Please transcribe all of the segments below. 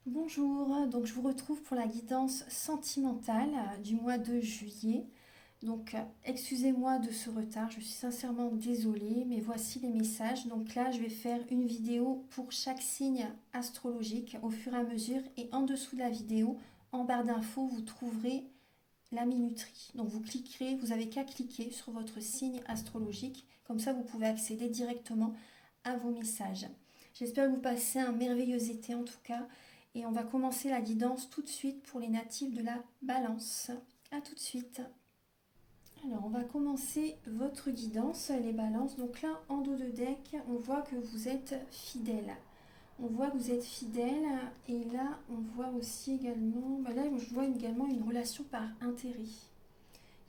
Bonjour, donc je vous retrouve pour la guidance sentimentale du mois de juillet. Donc excusez-moi de ce retard, je suis sincèrement désolée, mais voici les messages. Donc là, je vais faire une vidéo pour chaque signe astrologique au fur et à mesure. Et en dessous de la vidéo, en barre d'infos, vous trouverez la minuterie. Donc vous cliquerez, vous avez qu'à cliquer sur votre signe astrologique. Comme ça, vous pouvez accéder directement à vos messages. J'espère que vous passez un merveilleux été en tout cas. Et on va commencer la guidance tout de suite pour les natifs de la Balance. A tout de suite. Alors, on va commencer votre guidance, les balances. Donc là, en dos de deck, on voit que vous êtes fidèle. On voit que vous êtes fidèle. Et là, on voit aussi également... là, je vois également une relation par intérêt.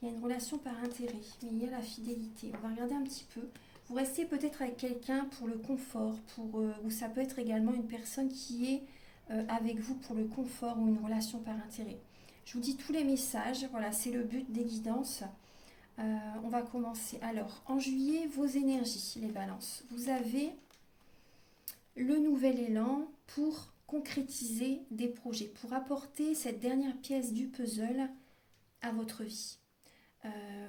Il y a une relation par intérêt, mais il y a la fidélité. On va regarder un petit peu. Vous restez peut-être avec quelqu'un pour le confort, ou ça peut être également une personne qui est avec vous pour le confort ou une relation par intérêt. Je vous dis tous les messages, voilà, c'est le but des guidances. On va commencer. Alors, en juillet, vos énergies, les balances. Vous avez le nouvel élan pour concrétiser des projets, pour apporter cette dernière pièce du puzzle à votre vie.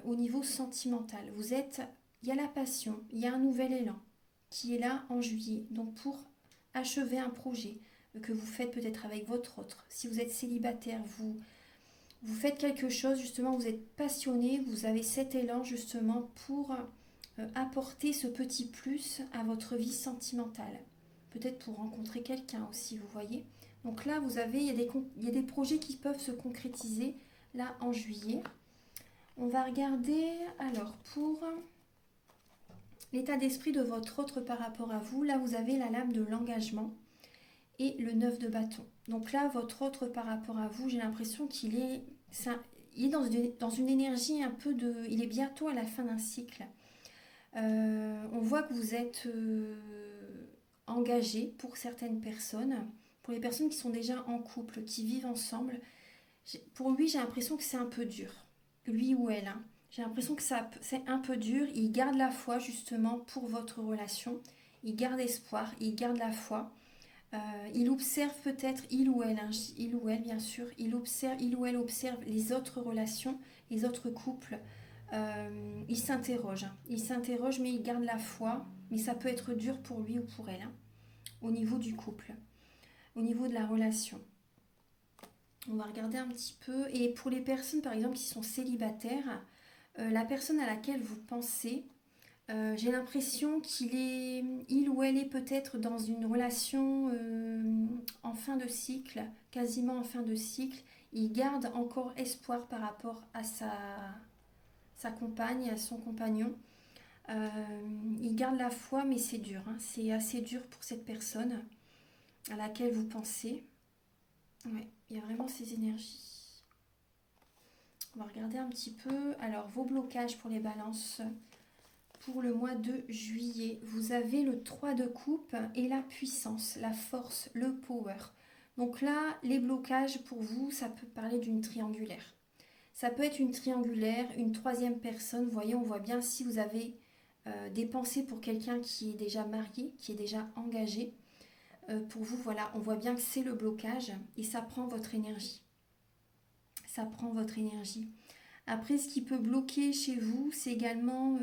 Au niveau sentimental, il y a la passion, il y a un nouvel élan qui est là en juillet. Donc pour achever un projet que vous faites peut-être avec votre autre, si vous êtes célibataire, vous faites quelque chose, justement, vous êtes passionné, vous avez cet élan justement pour apporter ce petit plus à votre vie sentimentale. Peut-être pour rencontrer quelqu'un aussi, vous voyez. Donc là, il y a des projets qui peuvent se concrétiser là en juillet. On va regarder alors pour l'état d'esprit de votre autre par rapport à vous. Là, vous avez la lame de l'engagement et le 9 de bâton. Donc là, votre autre par rapport à vous, j'ai l'impression il est dans une énergie un peu de... Il est bientôt à la fin d'un cycle. On voit que vous êtes engagé pour certaines personnes. Pour les personnes qui sont déjà en couple, qui vivent ensemble, pour lui, j'ai l'impression que c'est un peu dur. Lui ou elle, hein. J'ai l'impression que c'est un peu dur. Il garde la foi justement pour votre relation. Il garde espoir, il garde la foi. Il observe peut-être, il ou elle, hein, il ou elle bien sûr, il ou elle observe les autres relations, les autres couples. Il s'interroge, hein. Il s'interroge mais il garde la foi. Mais ça peut être dur pour lui ou pour elle, hein, au niveau du couple, au niveau de la relation. On va regarder un petit peu. Et pour les personnes, par exemple, qui sont célibataires, la personne à laquelle vous pensez, j'ai l'impression il ou elle est peut-être dans une relation en fin de cycle, quasiment en fin de cycle. Il garde encore espoir par rapport à sa compagne, à son compagnon. Euh, il garde la foi, mais c'est dur, hein. C'est assez dur pour cette personne à laquelle vous pensez. Ouais, il y a vraiment ces énergies. On va regarder un petit peu. Alors, vos blocages pour les balances pour le mois de juillet. Vous avez le 3 de coupe et la puissance, la force, le power. Donc là, les blocages pour vous, ça peut parler d'une triangulaire. Ça peut être une triangulaire, une troisième personne. Vous voyez, on voit bien si vous avez des pensées pour quelqu'un qui est déjà marié, qui est déjà engagé. Pour vous, voilà, on voit bien que c'est le blocage et ça prend votre énergie. Ça prend votre énergie. Après, ce qui peut bloquer chez vous, c'est également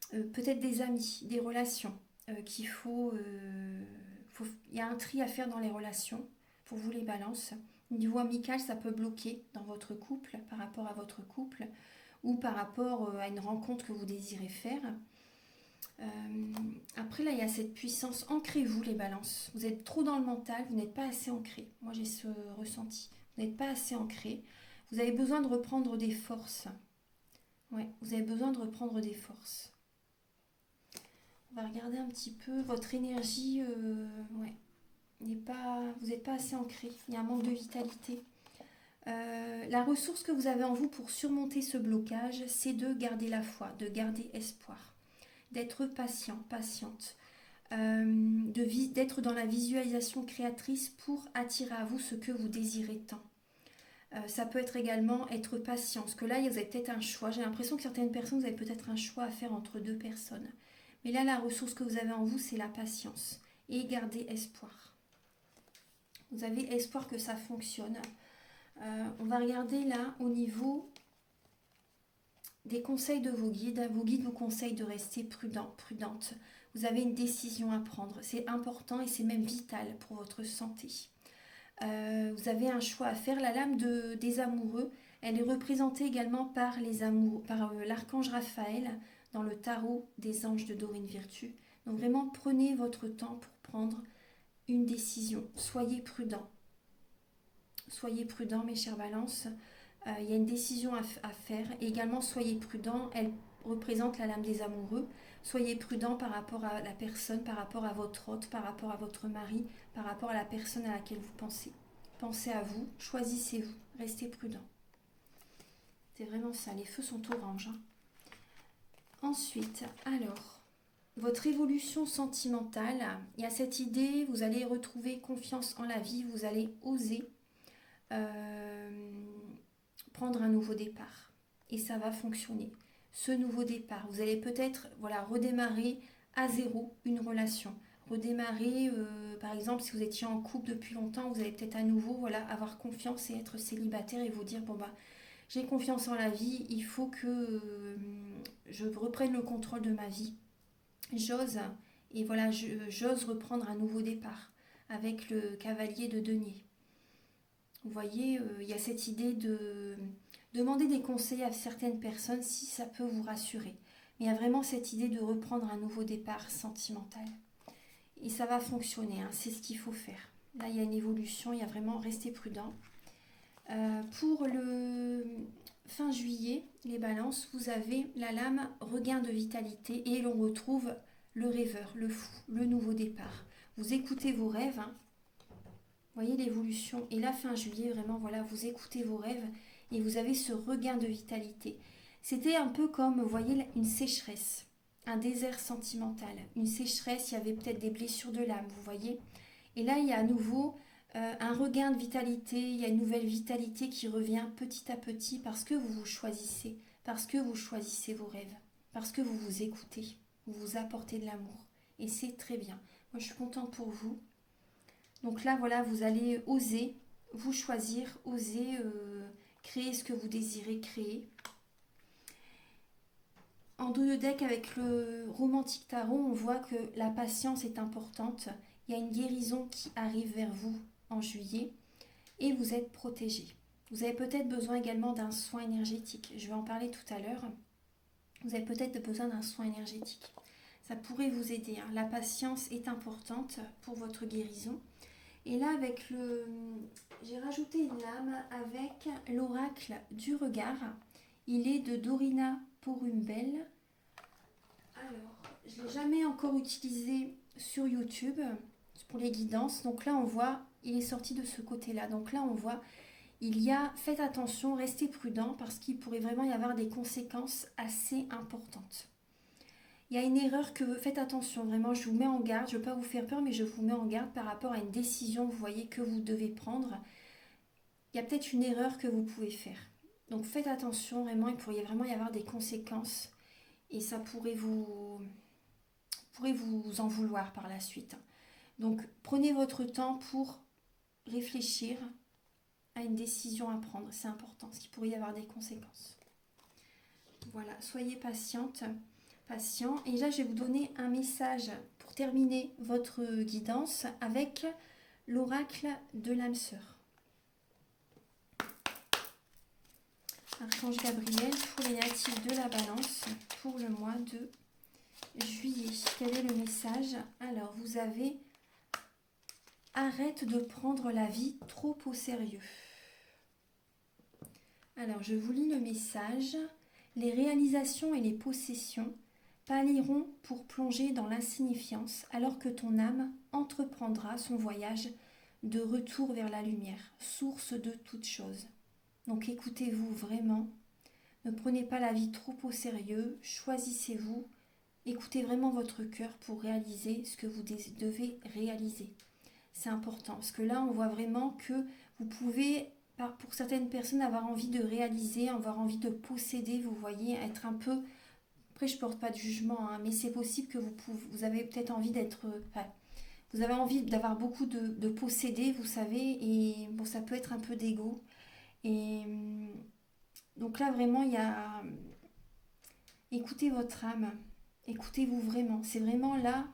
peut-être des amis, des relations qu'il il y a un tri à faire dans les relations pour vous les balances. Au niveau amical, ça peut bloquer dans votre couple, par rapport à votre couple, ou par rapport à une rencontre que vous désirez faire. Euh, Après, là, il y a cette puissance. Ancrez-vous, les balances. Vous êtes trop dans le mental, vous n'êtes pas assez ancré. Moi, j'ai ce ressenti. Vous n'êtes pas assez ancré. Vous avez besoin de reprendre des forces. Ouais, vous avez besoin de reprendre des forces. On va regarder un petit peu votre énergie. Ouais, vous n'êtes pas assez ancré. Il y a un manque de vitalité. La ressource que vous avez en vous pour surmonter ce blocage, c'est de garder la foi, de garder espoir, d'être patient, patiente, d'être dans la visualisation créatrice pour attirer à vous ce que vous désirez tant. Ça peut être également être patient, parce que là, vous avez peut-être un choix. J'ai l'impression que certaines personnes, vous avez peut-être un choix à faire entre deux personnes. Mais là, la ressource que vous avez en vous, c'est la patience et garder espoir. Vous avez espoir que ça fonctionne. On va regarder là au niveau des conseils de vos guides. Vos guides vous conseillent de rester prudent, prudente. Vous avez une décision à prendre. C'est important et c'est même vital pour votre santé. Vous avez un choix à faire. La lame des amoureux, elle est représentée également par les amoureux, par l'archange Raphaël dans le tarot des anges de Dorine Virtue. Donc vraiment, prenez votre temps pour prendre une décision. Soyez prudent. Soyez prudent, mes chers balances. Il y a une décision à faire. Et également, soyez prudent. Elle représente la lame des amoureux. Soyez prudent par rapport à la personne, par rapport à votre hôte, par rapport à votre mari, par rapport à la personne à laquelle vous pensez. Pensez à vous, choisissez-vous, restez prudent. C'est vraiment ça, les feux sont oranges. Hein. Ensuite, alors, votre évolution sentimentale, il y a cette idée, vous allez retrouver confiance en la vie, vous allez oser prendre un nouveau départ. Et ça va fonctionner. Ce nouveau départ, vous allez peut-être redémarrer à zéro une relation. Redémarrer, par exemple, si vous étiez en couple depuis longtemps, vous allez peut-être à nouveau avoir confiance et être célibataire et vous dire, bon bah, j'ai confiance en la vie, il faut que je reprenne le contrôle de ma vie. J'ose, et voilà, j'ose reprendre un nouveau départ avec le cavalier de denier. Vous voyez, il y a cette idée de demander des conseils à certaines personnes si ça peut vous rassurer. Mais il y a vraiment cette idée de reprendre un nouveau départ sentimental. Et ça va fonctionner, hein, c'est ce qu'il faut faire. Là, il y a une évolution, il y a vraiment rester prudent. Pour le fin juillet, les balances, vous avez la lame regain de vitalité et l'on retrouve le rêveur, le fou, le nouveau départ. Vous écoutez vos rêves, hein. Vous voyez l'évolution. Et la fin juillet, vraiment, voilà, vous écoutez vos rêves et vous avez ce regain de vitalité. C'était un peu comme, vous voyez, une sécheresse, un désert sentimental. Une sécheresse, il y avait peut-être des blessures de l'âme, vous voyez. Et là, il y a à nouveau un regain de vitalité, il y a une nouvelle vitalité qui revient petit à petit parce que vous vous choisissez, parce que vous choisissez vos rêves, parce que vous vous écoutez, vous vous apportez de l'amour. Et c'est très bien. Moi, je suis contente pour vous. Donc là, voilà, vous allez oser vous choisir, oser créer ce que vous désirez créer. En dos de deck, avec le romantique tarot, on voit que la patience est importante. Il y a une guérison qui arrive vers vous en juillet et vous êtes protégé. Vous avez peut-être besoin également d'un soin énergétique. Je vais en parler tout à l'heure. Vous avez peut-être besoin d'un soin énergétique. Ça pourrait vous aider. Hein. La patience est importante pour votre guérison. Et là, j'ai rajouté une lame avec l'oracle du regard. Il est de Dorina Porumbel. Alors, je ne l'ai jamais encore utilisé sur YouTube pour les guidances. Donc là, on voit, il est sorti de ce côté-là. Donc là, on voit, faites attention, restez prudent parce qu'il pourrait vraiment y avoir des conséquences assez importantes. Il y a une erreur faites attention, vraiment, je vous mets en garde, je ne veux pas vous faire peur, mais je vous mets en garde par rapport à une décision, vous voyez, que vous devez prendre. Il y a peut-être une erreur que vous pouvez faire. Donc faites attention, vraiment, il pourrait vraiment y avoir des conséquences et ça pourrait vous en vouloir par la suite. Donc prenez votre temps pour réfléchir à une décision à prendre, c'est important, parce qu'il pourrait y avoir des conséquences. Voilà, soyez patiente. Patient. Et là, je vais vous donner un message pour terminer votre guidance avec l'oracle de l'âme sœur. Archange Gabriel pour les natifs de la Balance pour le mois de juillet. Quel est le message? Alors, vous avez « Arrête de prendre la vie trop au sérieux ». Alors, je vous lis le message. Les réalisations et les possessions pâliront pour plonger dans l'insignifiance alors que ton âme entreprendra son voyage de retour vers la lumière, source de toutes choses. Donc écoutez-vous vraiment, ne prenez pas la vie trop au sérieux, choisissez-vous, écoutez vraiment votre cœur pour réaliser ce que vous devez réaliser. C'est important parce que là on voit vraiment que vous pouvez, pour certaines personnes, avoir envie de réaliser, avoir envie de posséder, vous voyez, être un peu... Après, je ne porte pas de jugement, hein, mais c'est possible que vous avez peut-être envie d'être... Vous avez envie d'avoir beaucoup de posséder, vous savez, et bon, ça peut être un peu d'ego. Et donc là, vraiment, il y a... Écoutez votre âme, écoutez-vous vraiment. C'est vraiment là,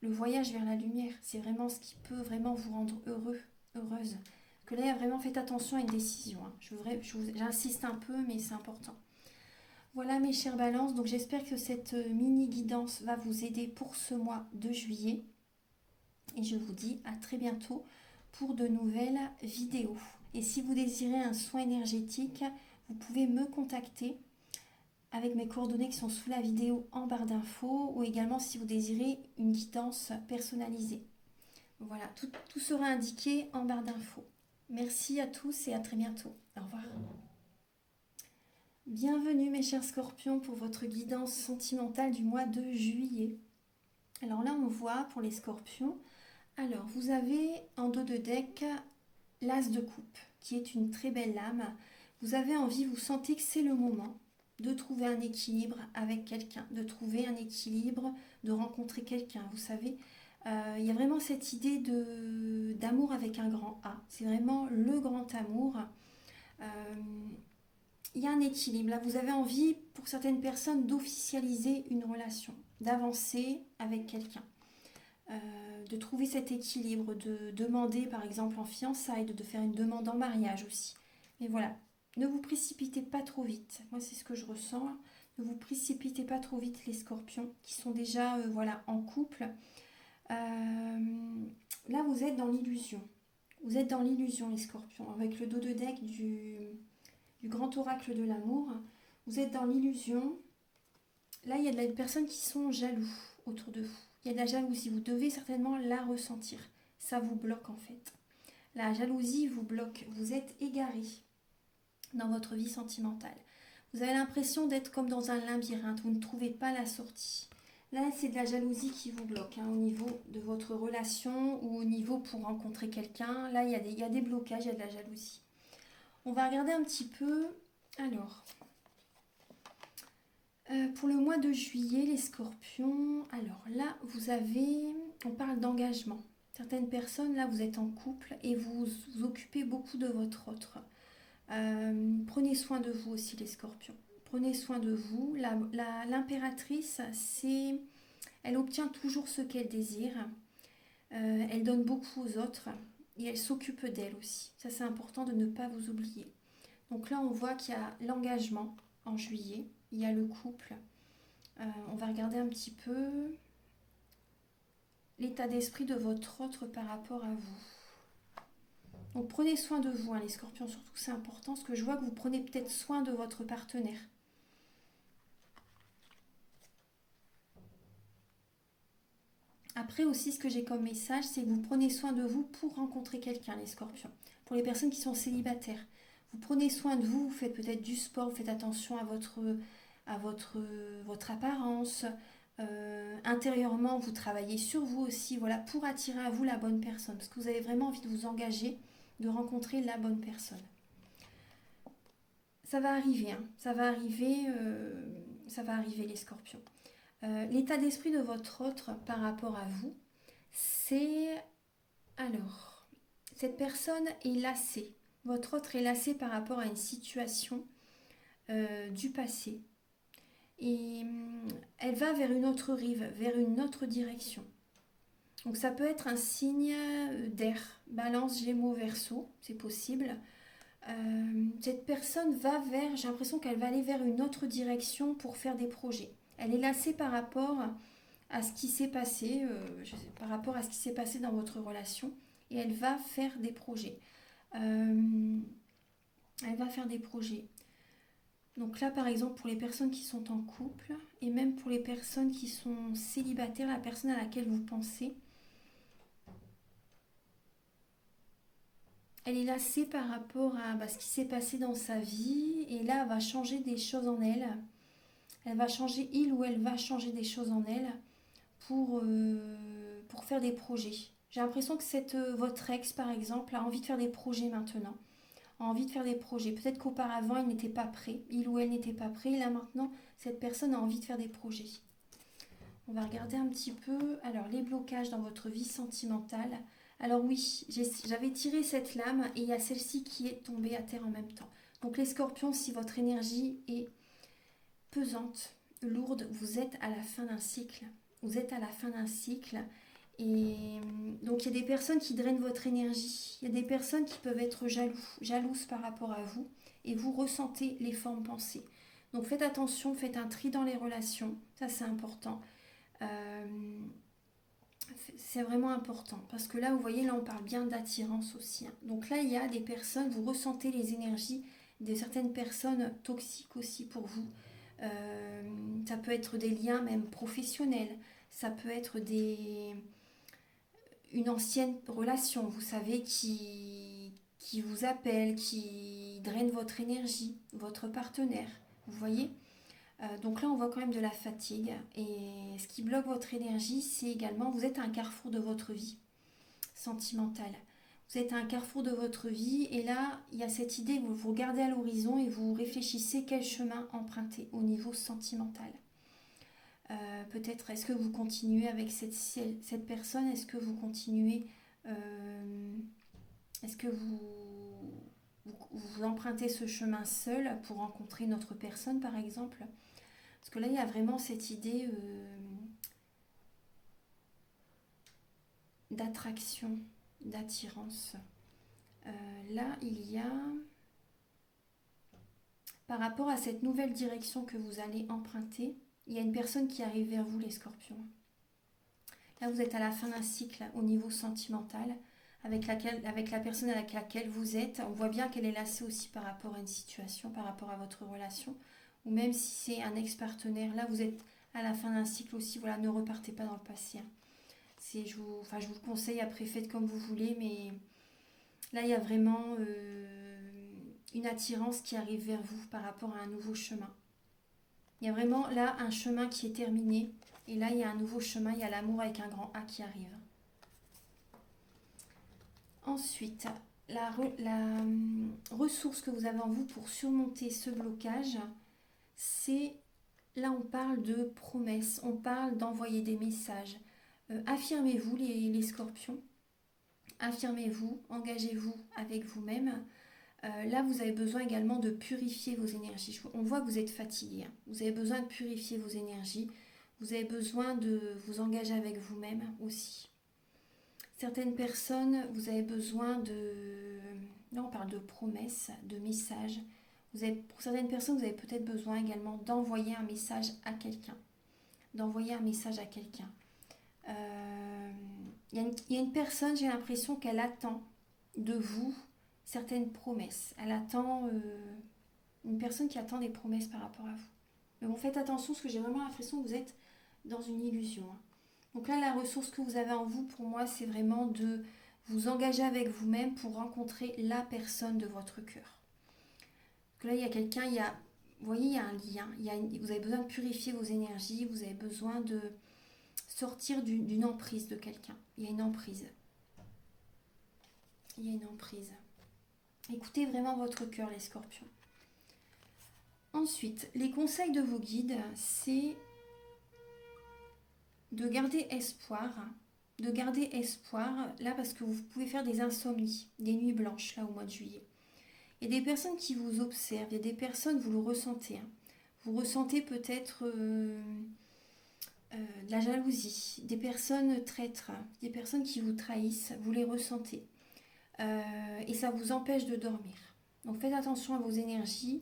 le voyage vers la lumière. C'est vraiment ce qui peut vraiment vous rendre heureux, heureuse. Que là, il y a vraiment fait attention à une décision. Hein. J'insiste un peu, mais c'est important. Voilà mes chères balances, donc j'espère que cette mini guidance va vous aider pour ce mois de juillet. Et je vous dis à très bientôt pour de nouvelles vidéos. Et si vous désirez un soin énergétique, vous pouvez me contacter avec mes coordonnées qui sont sous la vidéo en barre d'infos, ou également si vous désirez une guidance personnalisée. Voilà, tout sera indiqué en barre d'infos. Merci à tous et à très bientôt. Au revoir. Bienvenue mes chers scorpions pour votre guidance sentimentale du mois de juillet. Alors là on voit pour les scorpions, alors vous avez en dos de deck l'as de coupe qui est une très belle lame. Vous avez envie, vous sentez que c'est le moment de trouver un équilibre avec quelqu'un, de trouver un équilibre, de rencontrer quelqu'un. Vous savez, il y a vraiment cette idée d'amour avec un grand A. C'est vraiment le grand amour. Il y a un équilibre. Là, vous avez envie, pour certaines personnes, d'officialiser une relation, d'avancer avec quelqu'un, de trouver cet équilibre, de demander, par exemple, en fiançailles, de faire une demande en mariage aussi. Mais voilà, ne vous précipitez pas trop vite. Moi, c'est ce que je ressens. Ne vous précipitez pas trop vite, les scorpions, qui sont déjà voilà, en couple. Là, vous êtes dans l'illusion. Vous êtes dans l'illusion, les scorpions, avec le dos de deck du grand oracle de l'amour. Vous êtes dans l'illusion. Là, il y a des personnes qui sont jaloux autour de vous. Il y a de la jalousie. Vous devez certainement la ressentir. Ça vous bloque en fait. La jalousie vous bloque. Vous êtes égaré dans votre vie sentimentale. Vous avez l'impression d'être comme dans un labyrinthe. Vous ne trouvez pas la sortie. Là, c'est de la jalousie qui vous bloque au niveau de votre relation ou au niveau pour rencontrer quelqu'un. Là, il y a des blocages, il y a de la jalousie. On va regarder un petit peu. Alors, pour le mois de juillet, les scorpions. Alors là, on parle d'engagement. Certaines personnes, là, vous êtes en couple et vous vous occupez beaucoup de votre autre. Prenez soin de vous aussi, les scorpions. Prenez soin de vous. L'impératrice, elle obtient toujours ce qu'elle désire. Elle donne beaucoup aux autres et elle s'occupe d'elle aussi. Ça, c'est important de ne pas vous oublier. Donc là, on voit qu'il y a l'engagement en juillet. Il y a le couple. On va regarder un petit peu l'état d'esprit de votre autre par rapport à vous. Donc prenez soin de vous, hein, les scorpions, surtout c'est important, parce que je vois que vous prenez peut-être soin de votre partenaire. Après aussi, ce que j'ai comme message, c'est que vous prenez soin de vous pour rencontrer quelqu'un, les scorpions. Pour les personnes qui sont célibataires, vous prenez soin de vous, vous faites peut-être du sport, vous faites attention à votre apparence. Intérieurement, vous travaillez sur vous aussi, voilà, pour attirer à vous la bonne personne. Parce que vous avez vraiment envie de vous engager, de rencontrer la bonne personne. Ça va arriver, hein, ça va arriver les scorpions. L'état d'esprit de votre autre par rapport à vous, c'est... Alors, cette personne est lassée. Votre autre est lassé par rapport à une situation du passé. Et elle va vers une autre rive, vers une autre direction. Donc ça peut être un signe d'air, balance, gémeaux, verseau, c'est possible. Cette personne va vers, j'ai l'impression qu'elle va aller vers une autre direction pour faire des projets. Elle est lassée par rapport à ce qui s'est passé, par rapport à ce qui s'est passé dans votre relation, et elle va faire des projets. Elle va faire des projets. Donc là, par exemple, pour les personnes qui sont en couple, et même pour les personnes qui sont célibataires, la personne à laquelle vous pensez, elle est lassée par rapport à ce qui s'est passé dans sa vie, et là, elle va changer des choses en elle. Elle va changer, il ou elle va changer des choses en elle pour faire des projets. J'ai l'impression que votre ex, par exemple, a envie de faire des projets maintenant. A envie de faire des projets. Peut-être qu'auparavant, il n'était pas prêt. Il ou elle n'était pas prêt. Là, maintenant, cette personne a envie de faire des projets. On va regarder un petit peu. Alors, les blocages dans votre vie sentimentale. Alors oui, j'avais tiré cette lame et il y a celle-ci qui est tombée à terre en même temps. Donc les scorpions, si votre énergie est pesante, lourde, vous êtes à la fin d'un cycle. Vous êtes à la fin d'un cycle. Et donc il y a des personnes qui drainent votre énergie. Il y a des personnes qui peuvent être jalouses par rapport à vous. Et vous ressentez les formes pensées. Donc faites attention, faites un tri dans les relations. Ça c'est important. Euh, c'est vraiment important. Parce que là, vous voyez, là on parle bien d'attirance aussi, hein. Donc là, il y a des personnes, vous ressentez les énergies de certaines personnes toxiques aussi pour vous. Ça peut être des liens même professionnels. Ça peut être une ancienne relation, vous savez, qui vous appelle, qui draine votre énergie, votre partenaire. Vous voyez. Donc là, on voit quand même de la fatigue. Et ce qui bloque votre énergie, c'est également, vous êtes à un carrefour de votre vie sentimentale. Vous êtes à un carrefour de votre vie et là, il y a cette idée, vous regardez à l'horizon et vous réfléchissez quel chemin emprunter au niveau sentimental. Peut-être, est-ce que vous continuez avec cette personne? Est-ce que vous continuez est-ce que vous empruntez ce chemin seul pour rencontrer une autre personne, par exemple? Parce que là, il y a vraiment cette idée d'attraction, d'attirance. Là, il y a, par rapport à cette nouvelle direction que vous allez emprunter, il y a une personne qui arrive vers vous, les scorpions. Là, vous êtes à la fin d'un cycle au niveau sentimental, avec la personne avec laquelle vous êtes. On voit bien qu'elle est lassée aussi par rapport à une situation, par rapport à votre relation. Ou même si c'est un ex-partenaire, là, vous êtes à la fin d'un cycle aussi. Voilà, ne repartez pas dans le passé, hein. Je vous le conseille, après faites comme vous voulez, mais là il y a vraiment une attirance qui arrive vers vous par rapport à un nouveau chemin. Il y a vraiment là un chemin qui est terminé, et là il y a un nouveau chemin, il y a l'amour avec un grand A qui arrive. Ensuite, la ressource que vous avez en vous pour surmonter ce blocage, c'est, là on parle de promesses, on parle d'envoyer des messages. Affirmez-vous les scorpions, affirmez-vous, engagez-vous avec vous-même. Là, vous avez besoin également de purifier vos énergies. On voit que vous êtes fatigué, hein. Vous avez besoin de purifier vos énergies. Vous avez besoin de vous engager avec vous-même aussi. Certaines personnes, vous avez besoin de... Là, on parle de promesses, de messages. Pour certaines personnes, vous avez peut-être besoin également d'envoyer un message à quelqu'un. D'envoyer un message à quelqu'un. Il y a une personne, j'ai l'impression qu'elle attend de vous certaines promesses. Elle attend une personne qui attend des promesses par rapport à vous. Mais bon, faites attention parce que j'ai vraiment l'impression que vous êtes dans une illusion, hein. Donc là, la ressource que vous avez en vous, pour moi, c'est vraiment de vous engager avec vous-même pour rencontrer la personne de votre cœur. Donc là, il y a quelqu'un, vous voyez, il y a un lien. Vous avez besoin de purifier vos énergies, vous avez besoin de sortir d'une emprise de quelqu'un. Il y a une emprise. Il y a une emprise. Écoutez vraiment votre cœur, les scorpions. Ensuite, les conseils de vos guides, c'est de garder espoir. De garder espoir, là, parce que vous pouvez faire des insomnies, des nuits blanches, là, au mois de juillet. Il y a des personnes qui vous observent, il y a des personnes, vous le ressentez, hein. Vous ressentez peut-être de la jalousie, des personnes traîtres, des personnes qui vous trahissent, vous les ressentez. Et ça vous empêche de dormir. Donc faites attention à vos énergies,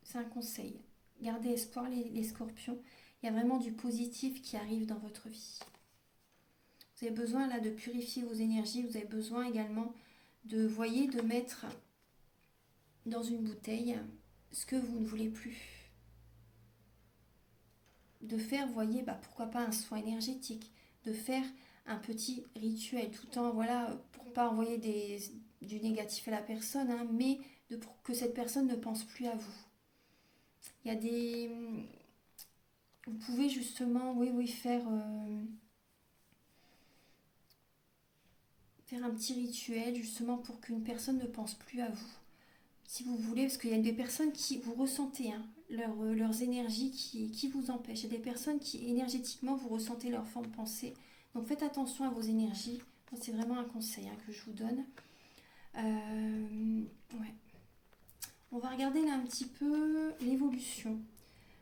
c'est un conseil. Gardez espoir, les scorpions. Il y a vraiment du positif qui arrive dans votre vie. Vous avez besoin là de purifier vos énergies, vous avez besoin également de mettre dans une bouteille ce que vous ne voulez plus. De faire, voyez, pourquoi pas un soin énergétique, de faire un petit rituel, tout en, voilà, pour ne pas envoyer du négatif à la personne, hein, mais pour que cette personne ne pense plus à vous. Il y a des... Vous pouvez justement, oui, faire un petit rituel, justement, pour qu'une personne ne pense plus à vous. si vous voulez, parce qu'il y a des personnes qui vous ressentez, hein, leurs énergies qui vous empêchent. Il y a des personnes qui énergétiquement vous ressentez leur forme de pensée. Donc faites attention à vos énergies. C'est vraiment un conseil, hein, que je vous donne. Ouais. On va regarder là un petit peu l'évolution.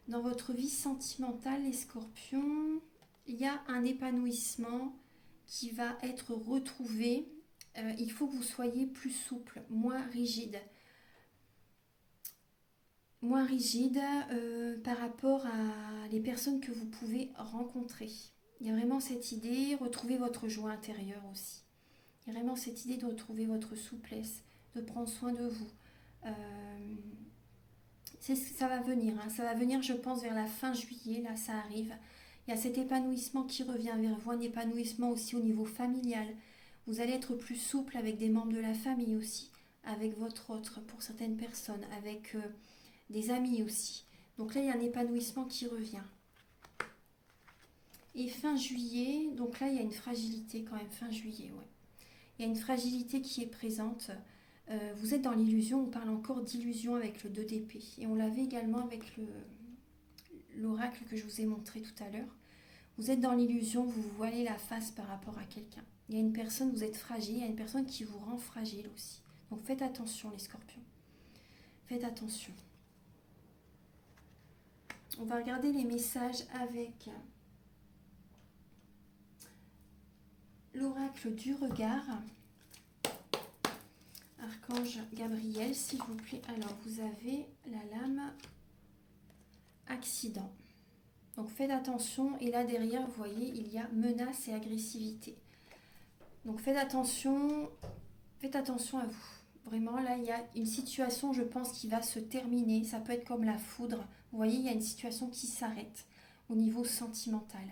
Dans votre vie sentimentale, les scorpions, il y a un épanouissement qui va être retrouvé. Il faut que vous soyez plus souple, moins rigide. Moins rigide par rapport à les personnes que vous pouvez rencontrer. Il y a vraiment cette idée, retrouver votre joie intérieure aussi. Il y a vraiment cette idée de retrouver votre souplesse, de prendre soin de vous. Euh, ça va venir, hein. Ça va venir, je pense, vers la fin juillet, là ça arrive. Il y a cet épanouissement qui revient vers vous, un épanouissement aussi au niveau familial. Vous allez être plus souple avec des membres de la famille aussi, avec votre autre pour certaines personnes, avec des amis aussi. Donc là, il y a un épanouissement qui revient. Et fin juillet, donc là, il y a une fragilité quand même, fin juillet, ouais. Il y a une fragilité qui est présente. Vous êtes dans l'illusion, on parle encore d'illusion avec le 2 d'épée. Et on l'avait également avec l'oracle que je vous ai montré tout à l'heure. Vous êtes dans l'illusion, vous vous voilez la face par rapport à quelqu'un. Il y a une personne, vous êtes fragile, il y a une personne qui vous rend fragile aussi. Donc faites attention les scorpions. Faites attention. On va regarder les messages avec l'oracle du regard. Archange Gabriel, s'il vous plaît. Alors, vous avez la lame accident. Donc, faites attention. Et là, derrière, vous voyez, il y a menace et agressivité. Donc, faites attention à vous. Vraiment, là, il y a une situation, je pense, qui va se terminer. Ça peut être comme la foudre. Vous voyez, il y a une situation qui s'arrête au niveau sentimental.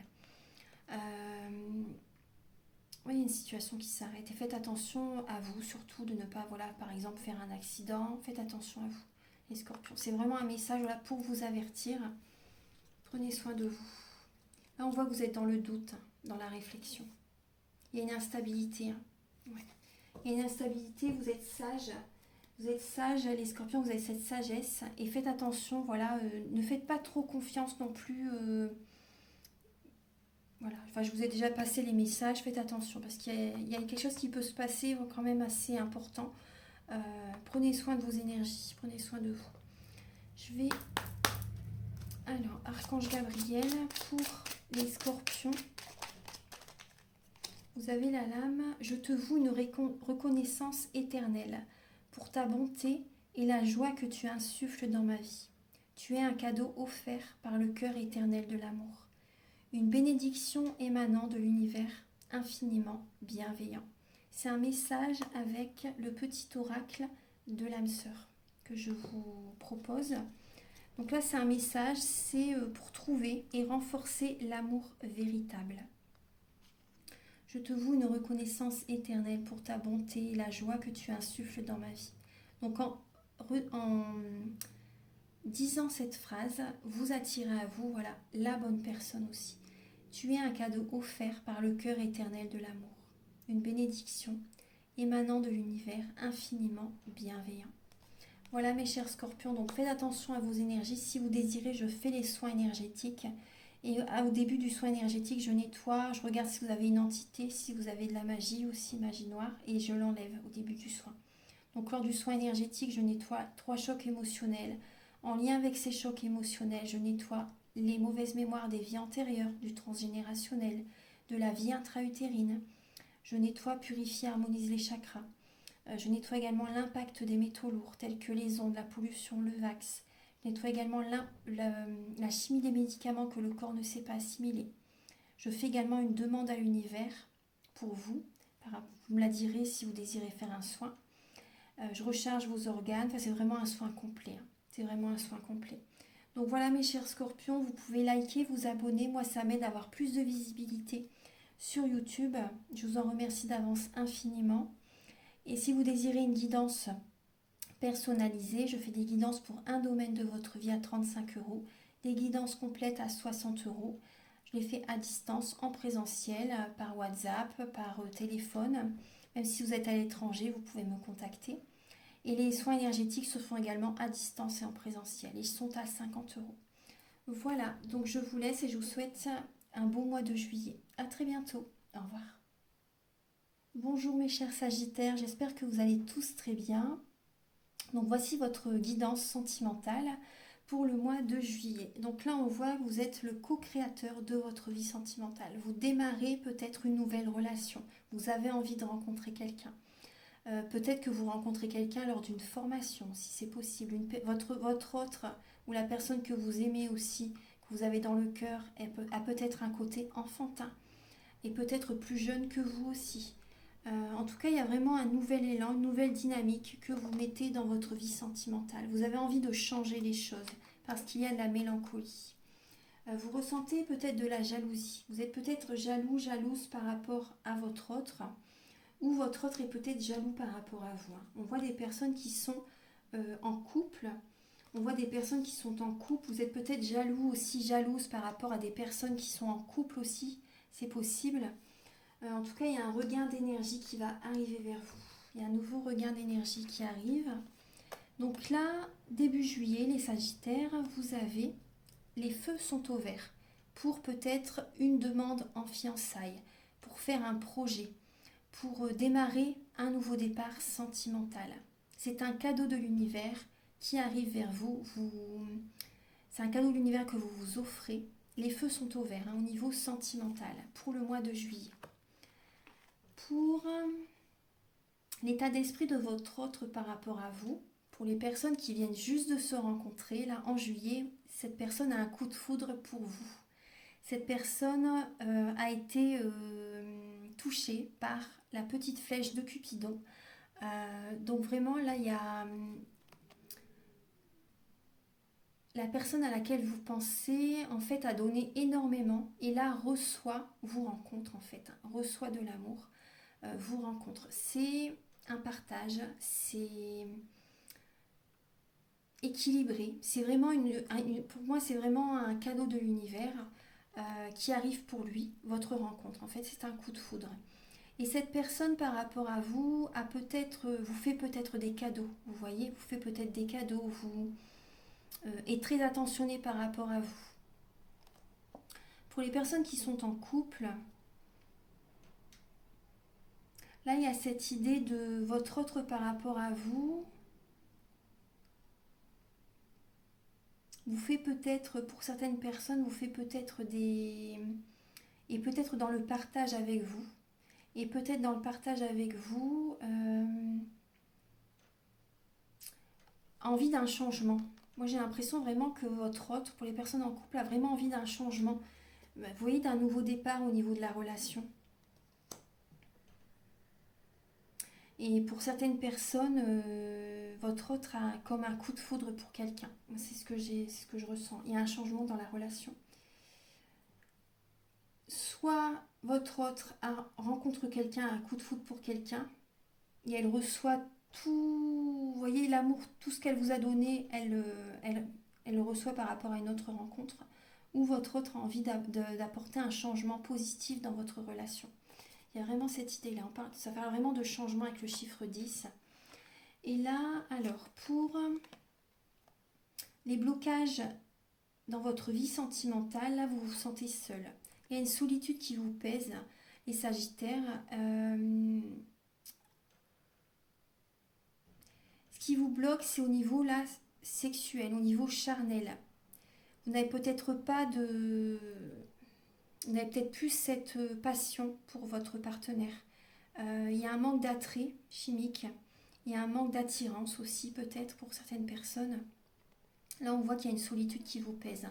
Oui, il y a une situation qui s'arrête. Et faites attention à vous, surtout de ne pas, voilà, par exemple, faire un accident. Faites attention à vous, les scorpions. C'est vraiment un message, voilà, pour vous avertir. Prenez soin de vous. Là, on voit que vous êtes dans le doute, dans la réflexion. Il y a une instabilité. Ouais. Il y a une instabilité, vous êtes sage. Vous êtes sage, les scorpions, vous avez cette sagesse. Et faites attention, voilà, ne faites pas trop confiance non plus. Voilà, enfin, je vous ai déjà passé les messages, faites attention parce qu'il y a quelque chose qui peut se passer quand même assez important. Prenez soin de vos énergies, prenez soin de vous. Je vais... Alors, Archange Gabriel, pour les scorpions, vous avez la lame. Je te voue une reconnaissance éternelle pour ta bonté et la joie que tu insuffles dans ma vie. Tu es un cadeau offert par le cœur éternel de l'amour. Une bénédiction émanant de l'univers infiniment bienveillant. C'est un message avec le petit oracle de l'âme sœur que je vous propose. Donc là, c'est un message, c'est pour trouver et renforcer l'amour véritable. Je te voue une reconnaissance éternelle pour ta bonté et la joie que tu insuffles dans ma vie. Donc en disant cette phrase, vous attirez à vous, voilà, la bonne personne aussi. Tu es un cadeau offert par le cœur éternel de l'amour, une bénédiction émanant de l'univers infiniment bienveillant. Voilà mes chers scorpions, donc faites attention à vos énergies. Si vous désirez, je fais les soins énergétiques. Et au début du soin énergétique, je nettoie, je regarde si vous avez une entité, si vous avez de la magie aussi, magie noire, et je l'enlève au début du soin. Donc lors du soin énergétique, je nettoie 3 chocs émotionnels. En lien avec ces chocs émotionnels, je nettoie les mauvaises mémoires des vies antérieures, du transgénérationnel, de la vie intra-utérine. Je nettoie, purifie, harmonise les chakras. Je nettoie également l'impact des métaux lourds tels que les ondes, la pollution, le wax. Je nettoie également la chimie des médicaments que le corps ne sait pas assimiler. Je fais également une demande à l'univers pour vous. Vous me la direz si vous désirez faire un soin. Je recharge vos organes. Enfin, c'est vraiment un soin complet. C'est vraiment un soin complet. Donc voilà mes chers scorpions, vous pouvez liker, vous abonner. Moi, ça m'aide à avoir plus de visibilité sur YouTube. Je vous en remercie d'avance infiniment. Et si vous désirez une guidance personnalisée, je fais des guidances pour un domaine de votre vie à 35 €, des guidances complètes à 60 €. Je les fais à distance, en présentiel, par WhatsApp, par téléphone. Même si vous êtes à l'étranger, vous pouvez me contacter. Et les soins énergétiques se font également à distance et en présentiel. Ils sont à 50 euros. Voilà, donc je vous laisse et je vous souhaite un bon mois de juillet. À très bientôt. Au revoir. Bonjour mes chers Sagittaires, j'espère que vous allez tous très bien. Donc voici votre guidance sentimentale pour le mois de juillet. Donc là on voit que vous êtes le co-créateur de votre vie sentimentale. Vous démarrez peut-être une nouvelle relation. Vous avez envie de rencontrer quelqu'un. Peut-être que vous rencontrez quelqu'un lors d'une formation, si c'est possible. Votre autre ou la personne que vous aimez aussi, que vous avez dans le cœur, a peut-être un côté enfantin et peut-être plus jeune que vous aussi. En tout cas, il y a vraiment un nouvel élan, une nouvelle dynamique que vous mettez dans votre vie sentimentale. Vous avez envie de changer les choses parce qu'il y a de la mélancolie. Vous ressentez peut-être de la jalousie. Vous êtes peut-être jaloux, jalouse par rapport à votre autre ou votre autre est peut-être jaloux par rapport à vous. On voit des personnes qui sont en couple. On voit des personnes qui sont en couple. Vous êtes peut-être jaloux aussi, jalouse par rapport à des personnes qui sont en couple aussi. C'est possible. En tout cas, il y a un regain d'énergie qui va arriver vers vous. Il y a un nouveau regain d'énergie qui arrive. Donc là, début juillet, les Sagittaires, vous avez les feux sont au vert pour peut-être une demande en fiançailles, pour faire un projet, pour démarrer un nouveau départ sentimental. C'est un cadeau de l'univers qui arrive vers vous. C'est un cadeau de l'univers que vous vous offrez. Les feux sont au vert au niveau sentimental pour le mois de juillet. Pour l'état d'esprit de votre autre par rapport à vous, pour les personnes qui viennent juste de se rencontrer, là en juillet, cette personne a un coup de foudre pour vous. Cette personne a été touchée par la petite flèche de Cupidon. Donc vraiment là, il y a la personne à laquelle vous pensez en fait a donné énormément et là vous rencontre en fait, reçoit de l'amour. Vous rencontre. C'est un partage, c'est équilibré. C'est vraiment pour moi, c'est vraiment un cadeau de l'univers qui arrive pour lui, votre rencontre. En fait, c'est un coup de foudre. Et cette personne, par rapport à vous, vous fait peut-être des cadeaux. Vous voyez, vous fait peut-être des cadeaux. Vous est très attentionné par rapport à vous. Pour les personnes qui sont en couple, là, il y a cette idée de votre autre par rapport à vous. Vous fait peut-être, pour certaines personnes, vous fait peut-être des... Et peut-être dans le partage avec vous. Et peut-être dans le partage avec vous, envie d'un changement. Moi, j'ai l'impression vraiment que votre autre, pour les personnes en couple, a vraiment envie d'un changement. Vous voyez, d'un nouveau départ au niveau de la relation. Et pour certaines personnes, votre autre a comme un coup de foudre pour quelqu'un. C'est ce que je ressens. Il y a un changement dans la relation. Soit votre autre rencontre quelqu'un, un coup de foudre pour quelqu'un, et elle reçoit tout, vous voyez, l'amour, tout ce qu'elle vous a donné, elle le reçoit par rapport à une autre rencontre, ou votre autre a envie d'apporter un changement positif dans votre relation. Il y a vraiment cette idée-là, ça parle vraiment de changement avec le chiffre 10. Et là, alors, pour les blocages dans votre vie sentimentale, là, vous vous sentez seul. Il y a une solitude qui vous pèse, les Sagittaires. Ce qui vous bloque, c'est au niveau là, sexuel, au niveau charnel. Vous n'avez peut-être pas de... Vous n'avez peut-être plus cette passion pour votre partenaire. Il y a un manque d'attrait chimique. Il y a un manque d'attirance aussi, peut-être, pour certaines personnes. Là, on voit qu'il y a une solitude qui vous pèse.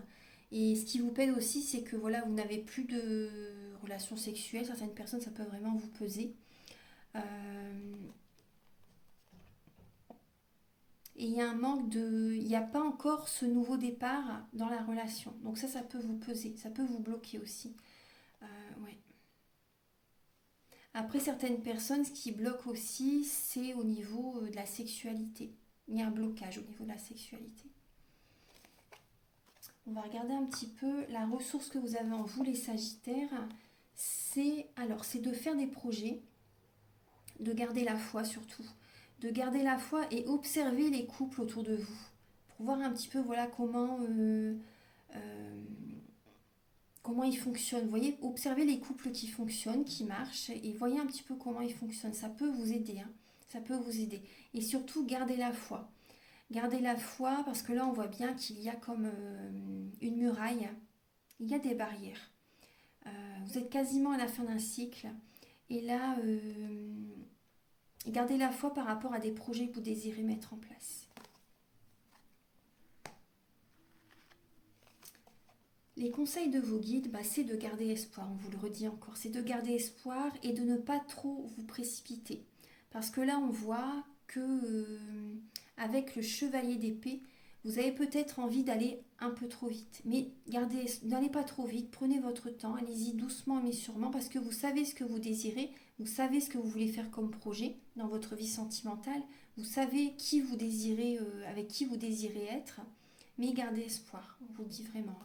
Et ce qui vous pèse aussi, c'est que voilà, vous n'avez plus de relations sexuelles. Certaines personnes, ça peut vraiment vous peser. Et il y a un manque de... Il n'y a pas encore ce nouveau départ dans la relation. Donc ça peut vous peser. Ça peut vous bloquer aussi. Ouais. Après, certaines personnes, ce qui bloque aussi, c'est au niveau de la sexualité. Il y a un blocage au niveau de la sexualité. On va regarder un petit peu la ressource que vous avez en vous, les Sagittaires. C'est de faire des projets, de garder la foi surtout, de garder la foi et observer les couples autour de vous pour voir un petit peu voilà comment ils fonctionnent. Vous voyez, observez les couples qui fonctionnent, qui marchent et voyez un petit peu comment ils fonctionnent. Ça peut vous aider, hein. Ça peut vous aider. Et surtout, gardez la foi. Gardez la foi parce que là, on voit bien qu'il y a comme une muraille. Il y a des barrières. Vous êtes quasiment à la fin d'un cycle. Et là, gardez la foi par rapport à des projets que vous désirez mettre en place. Les conseils de vos guides, c'est de garder espoir, on vous le redit encore, c'est de garder espoir et de ne pas trop vous précipiter. Parce que là, on voit que avec le chevalier d'épée, vous avez peut-être envie d'aller un peu trop vite. Mais n'allez pas trop vite, prenez votre temps, allez-y doucement mais sûrement, parce que vous savez ce que vous désirez, vous savez ce que vous voulez faire comme projet dans votre vie sentimentale, vous savez qui vous désirez, avec qui vous désirez être, mais gardez espoir, on vous le dit vraiment.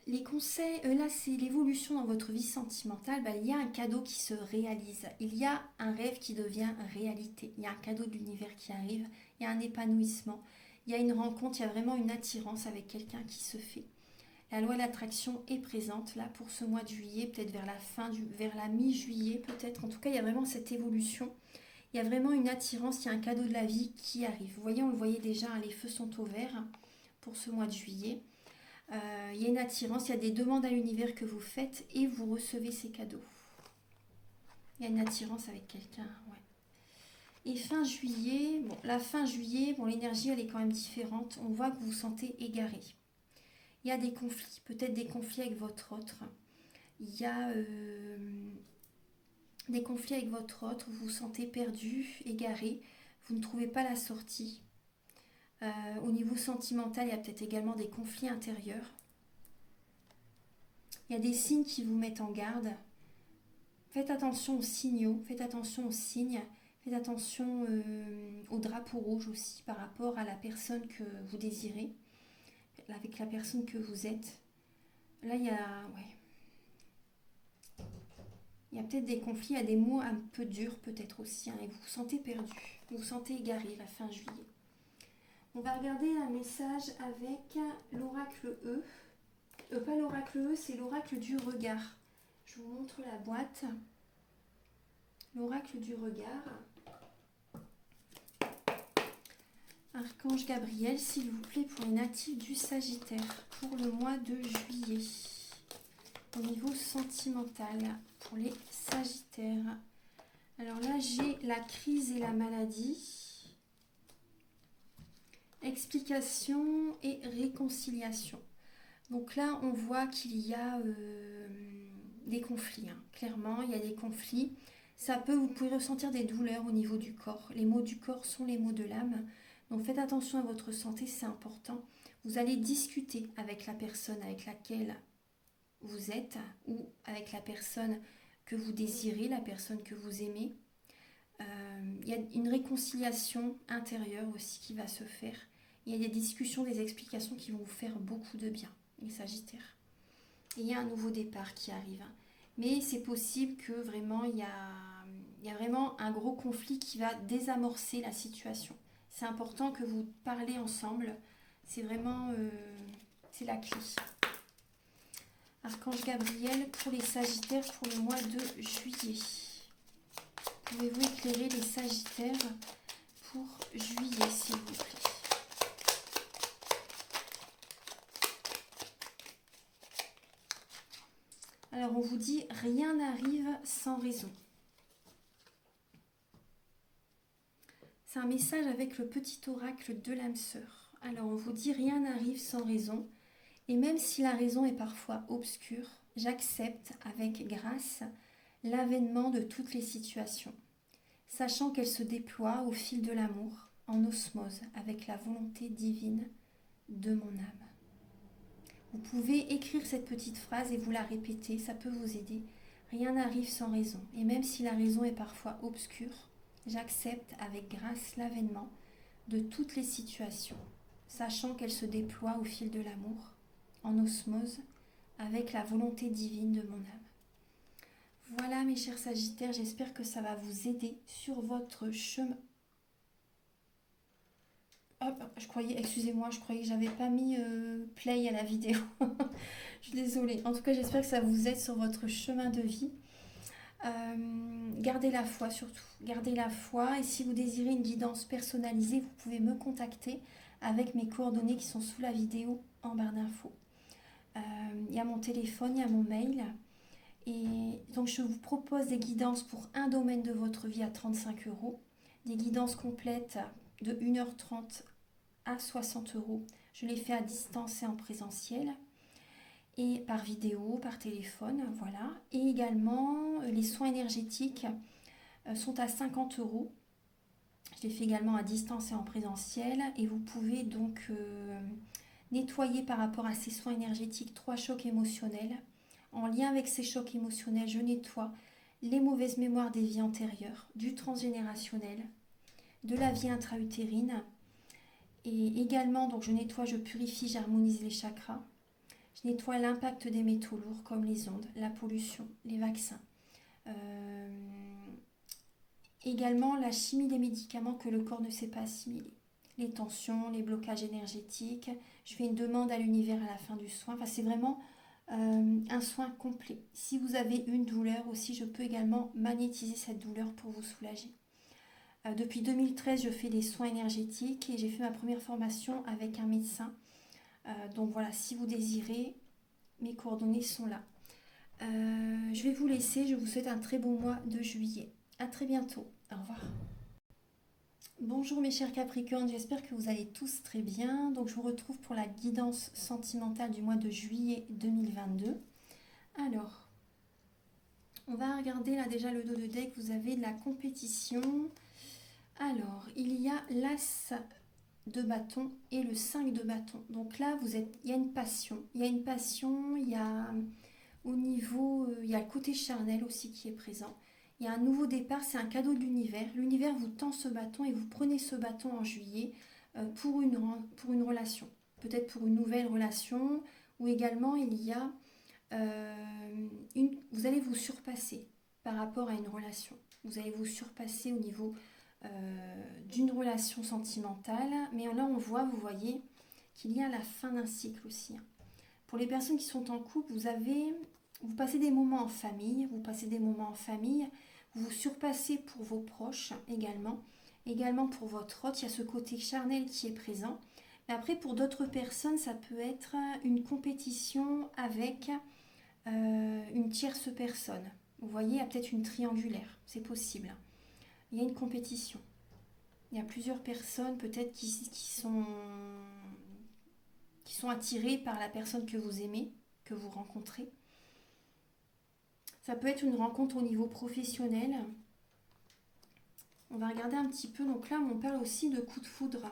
Les conseils, là c'est l'évolution dans votre vie sentimentale, il y a un cadeau qui se réalise, il y a un rêve qui devient réalité, il y a un cadeau de l'univers qui arrive, il y a un épanouissement, il y a une rencontre, il y a vraiment une attirance avec quelqu'un qui se fait. La loi de l'attraction est présente là pour ce mois de juillet, peut-être vers la mi-juillet peut-être, en tout cas il y a vraiment cette évolution, il y a vraiment une attirance, il y a un cadeau de la vie qui arrive. Vous voyez, on le voyait déjà, les feux sont au vert pour ce mois de juillet. Il y a une attirance, il y a des demandes à l'univers que vous faites et vous recevez ces cadeaux. Il y a une attirance avec quelqu'un, ouais. Et fin juillet, la fin juillet, l'énergie elle est quand même différente. On voit que vous vous sentez égaré. Il y a des conflits, peut-être des conflits avec votre autre. Il y a des conflits avec votre autre, vous vous sentez perdu, égaré, vous ne trouvez pas la sortie. Au niveau sentimental, il y a peut-être également des conflits intérieurs. Il y a des signes qui vous mettent en garde. Faites attention aux signaux, faites attention aux signes, faites attention au drapeau rouge aussi par rapport à la personne que vous désirez, avec la personne que vous êtes. Là, il y a peut-être des conflits, il y a des mots un peu durs peut-être aussi, et vous vous sentez perdu, vous vous sentez égaré la fin juillet. On va regarder un message avec l'oracle E. Pas l'oracle E, c'est l'oracle du regard. Je vous montre la boîte. L'oracle du regard. Archange Gabriel, s'il vous plaît, pour les natifs du Sagittaire, pour le mois de juillet. Au niveau sentimental, pour les Sagittaires. Alors là, j'ai la crise et la maladie. Explication et réconciliation. Donc là, on voit qu'il y a des conflits. Clairement, il y a des conflits. Vous pouvez ressentir des douleurs au niveau du corps. Les maux du corps sont les maux de l'âme. Donc faites attention à votre santé, c'est important. Vous allez discuter avec la personne avec laquelle vous êtes ou avec la personne que vous désirez, la personne que vous aimez. Il y a une réconciliation intérieure aussi qui va se faire. Il y a des discussions, des explications qui vont vous faire beaucoup de bien, les Sagittaires. Et il y a un nouveau départ qui arrive. Mais c'est possible que vraiment, il y a vraiment un gros conflit qui va désamorcer la situation. C'est important que vous parlez ensemble. C'est vraiment c'est la clé. Archange Gabriel pour les Sagittaires pour le mois de juillet. Pouvez-vous éclairer les Sagittaires pour juillet, s'il vous plaît? Alors, on vous dit, rien n'arrive sans raison. C'est un message avec le petit oracle de l'âme sœur. Alors, on vous dit, rien n'arrive sans raison. Et même si la raison est parfois obscure, j'accepte avec grâce l'avènement de toutes les situations, sachant qu'elles se déploient au fil de l'amour, en osmose avec la volonté divine de mon âme. Vous pouvez écrire cette petite phrase et vous la répéter, ça peut vous aider. Rien n'arrive sans raison, et même si la raison est parfois obscure, j'accepte avec grâce l'avènement de toutes les situations, sachant qu'elles se déploient au fil de l'amour, en osmose avec la volonté divine de mon âme. Voilà mes chers Sagittaires, j'espère que ça va vous aider sur votre chemin. Hop, excusez-moi, je croyais que j'avais pas mis play à la vidéo. Je suis désolée. En tout cas, j'espère que ça vous aide sur votre chemin de vie. Gardez la foi surtout. Gardez la foi. Et si vous désirez une guidance personnalisée, vous pouvez me contacter avec mes coordonnées qui sont sous la vidéo en barre d'infos. Il y a mon téléphone, il y a mon mail. Et donc, je vous propose des guidances pour un domaine de votre vie à 35 euros. Des guidances complètes de 1h30 à 60 euros. Je les fais à distance et en présentiel. Et par vidéo, par téléphone, voilà. Et également, les soins énergétiques sont à 50 euros. Je les fais également à distance et en présentiel. Et vous pouvez donc nettoyer par rapport à ces soins énergétiques 3 chocs émotionnels. En lien avec ces chocs émotionnels, je nettoie les mauvaises mémoires des vies antérieures, du transgénérationnel, de la vie intra-utérine. Et également, donc je nettoie, je purifie, j'harmonise les chakras. Je nettoie l'impact des métaux lourds comme les ondes, la pollution, les vaccins. Également la chimie des médicaments que le corps ne sait pas assimiler. Les tensions, les blocages énergétiques. Je fais une demande à l'univers à la fin du soin. Enfin, c'est vraiment un soin complet. Si vous avez une douleur aussi, je peux également magnétiser cette douleur pour vous soulager. Depuis 2013, je fais des soins énergétiques et j'ai fait ma première formation avec un médecin. Donc voilà, si vous désirez, mes coordonnées sont là. Je vais vous laisser, je vous souhaite un très bon mois de juillet. À très bientôt, au revoir. Bonjour mes chers Capricornes, j'espère que vous allez tous très bien. Donc je vous retrouve pour la guidance sentimentale du mois de juillet 2022. Alors, on va regarder là déjà le dos de deck, vous avez de la compétition. Alors, il y a l'As de bâton et le 5 de bâton. Donc là, il y a une passion. Il y a une passion, il y a au niveau, il y a le côté charnel aussi qui est présent. Il y a un nouveau départ, c'est un cadeau de l'univers. L'univers vous tend ce bâton et vous prenez ce bâton en juillet pour une relation. Peut-être pour une nouvelle relation ou également il y a vous allez vous surpasser par rapport à une relation. Vous allez vous surpasser au niveau d'une relation sentimentale. Mais là, vous voyez qu'il y a la fin d'un cycle aussi. Pour les personnes qui sont en couple, vous passez des moments en famille, vous vous surpassez pour vos proches également pour votre hôte, il y a ce côté charnel qui est présent. Mais après, pour d'autres personnes, ça peut être une compétition avec une tierce personne. Vous voyez, il y a peut-être une triangulaire, c'est possible. Il y a une compétition. Il y a plusieurs personnes peut-être qui sont attirées par la personne que vous aimez, que vous rencontrez. Ça peut être une rencontre au niveau professionnel. On va regarder un petit peu. Donc là, on parle aussi de coup de foudre.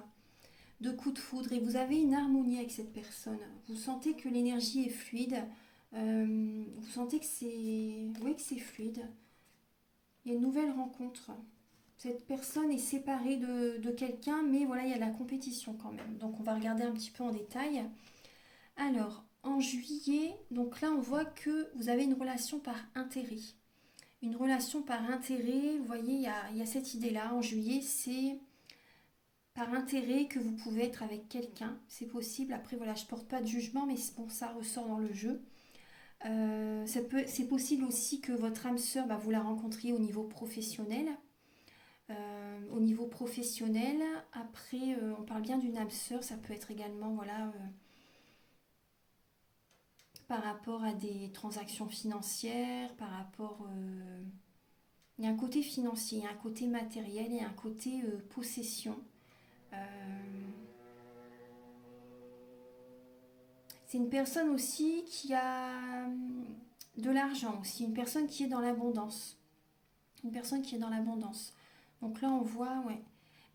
Et vous avez une harmonie avec cette personne. Vous sentez que l'énergie est fluide. Vous sentez que c'est fluide. Il y a une nouvelle rencontre. Cette personne est séparée de quelqu'un, mais voilà, il y a de la compétition quand même. Donc on va regarder un petit peu en détail. Alors, en juillet, donc là on voit que vous avez une relation par intérêt. Une relation par intérêt, vous voyez, il y a cette idée-là. En juillet, c'est par intérêt que vous pouvez être avec quelqu'un. C'est possible. Après, voilà, je ne porte pas de jugement, mais bon, ça ressort dans le jeu. C'est possible aussi que votre âme sœur, vous la rencontriez au niveau professionnel. Après, on parle bien d'une âme sœur, ça peut être également, voilà, par rapport à des transactions financières, par rapport... il y a un côté financier, il y a un côté matériel, il y a un côté possession. C'est une personne aussi qui a de l'argent aussi, une personne qui est dans l'abondance. Donc là, on voit, ouais.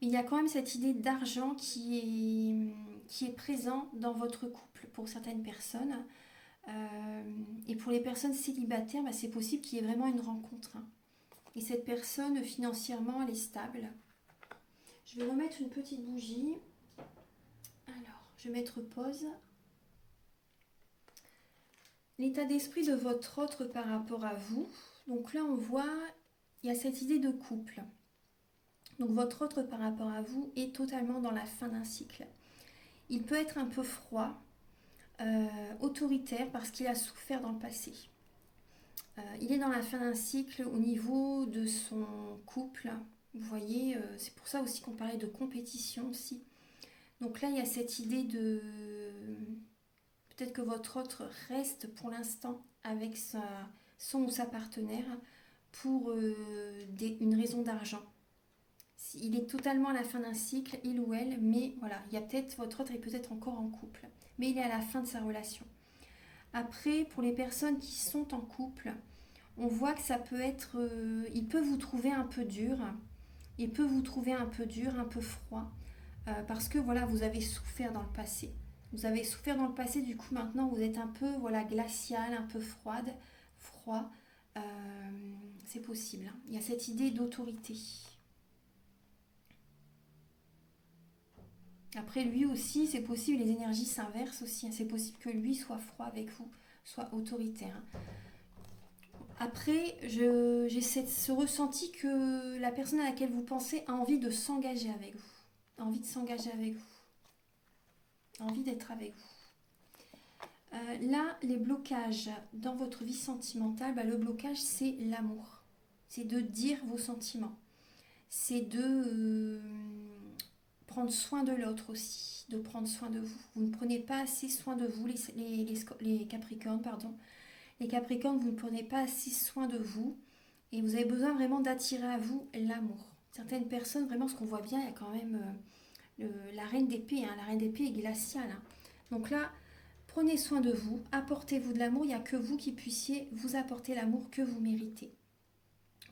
Mais il y a quand même cette idée d'argent qui est présent dans votre couple pour certaines personnes. Et pour les personnes célibataires, c'est possible qu'il y ait vraiment une rencontre. Et cette personne, financièrement, elle est stable. Je vais remettre une petite bougie. Alors, je vais mettre pause. L'état d'esprit de votre autre par rapport à vous. Donc là, on voit, il y a cette idée de couple. Donc votre autre par rapport à vous est totalement dans la fin d'un cycle. Il peut être un peu froid, autoritaire parce qu'il a souffert dans le passé. Il est dans la fin d'un cycle au niveau de son couple. Vous voyez, c'est pour ça aussi qu'on parlait de compétition aussi. Donc là, il y a cette idée de... Peut-être que votre autre reste pour l'instant avec son ou sa partenaire pour une raison d'argent. Il est totalement à la fin d'un cycle, il ou elle, mais voilà, il y a peut-être, votre autre est peut-être encore en couple, mais il est à la fin de sa relation. Après, pour les personnes qui sont en couple, on voit que ça peut être, il peut vous trouver un peu dur, il peut vous trouver un peu dur, un peu froid, parce que voilà, vous avez souffert dans le passé. Vous avez souffert dans le passé, du coup maintenant vous êtes un peu voilà, glacial, un peu froid. Euh, c'est possible, hein. Il y a cette idée d'autorité. Après lui aussi, c'est possible, les énergies s'inversent aussi, hein. C'est possible que lui soit froid avec vous, soit autoritaire, hein. Après, j'ai ce ressenti que la personne à laquelle vous pensez a envie de s'engager avec vous. A envie de s'engager avec vous. A envie d'être avec vous. Là, les blocages dans votre vie sentimentale, le blocage, c'est l'amour. C'est de dire vos sentiments. C'est de prendre soin de l'autre aussi, de prendre soin de vous. Vous ne prenez pas assez soin de vous, les Capricornes, pardon. Les Capricornes, vous ne prenez pas assez soin de vous et vous avez besoin vraiment d'attirer à vous l'amour. Certaines personnes, vraiment, ce qu'on voit bien, il y a quand même la reine d'épée. Hein. La reine d'épée est glaciale. Hein. Donc là, prenez soin de vous, apportez-vous de l'amour. Il n'y a que vous qui puissiez vous apporter l'amour que vous méritez.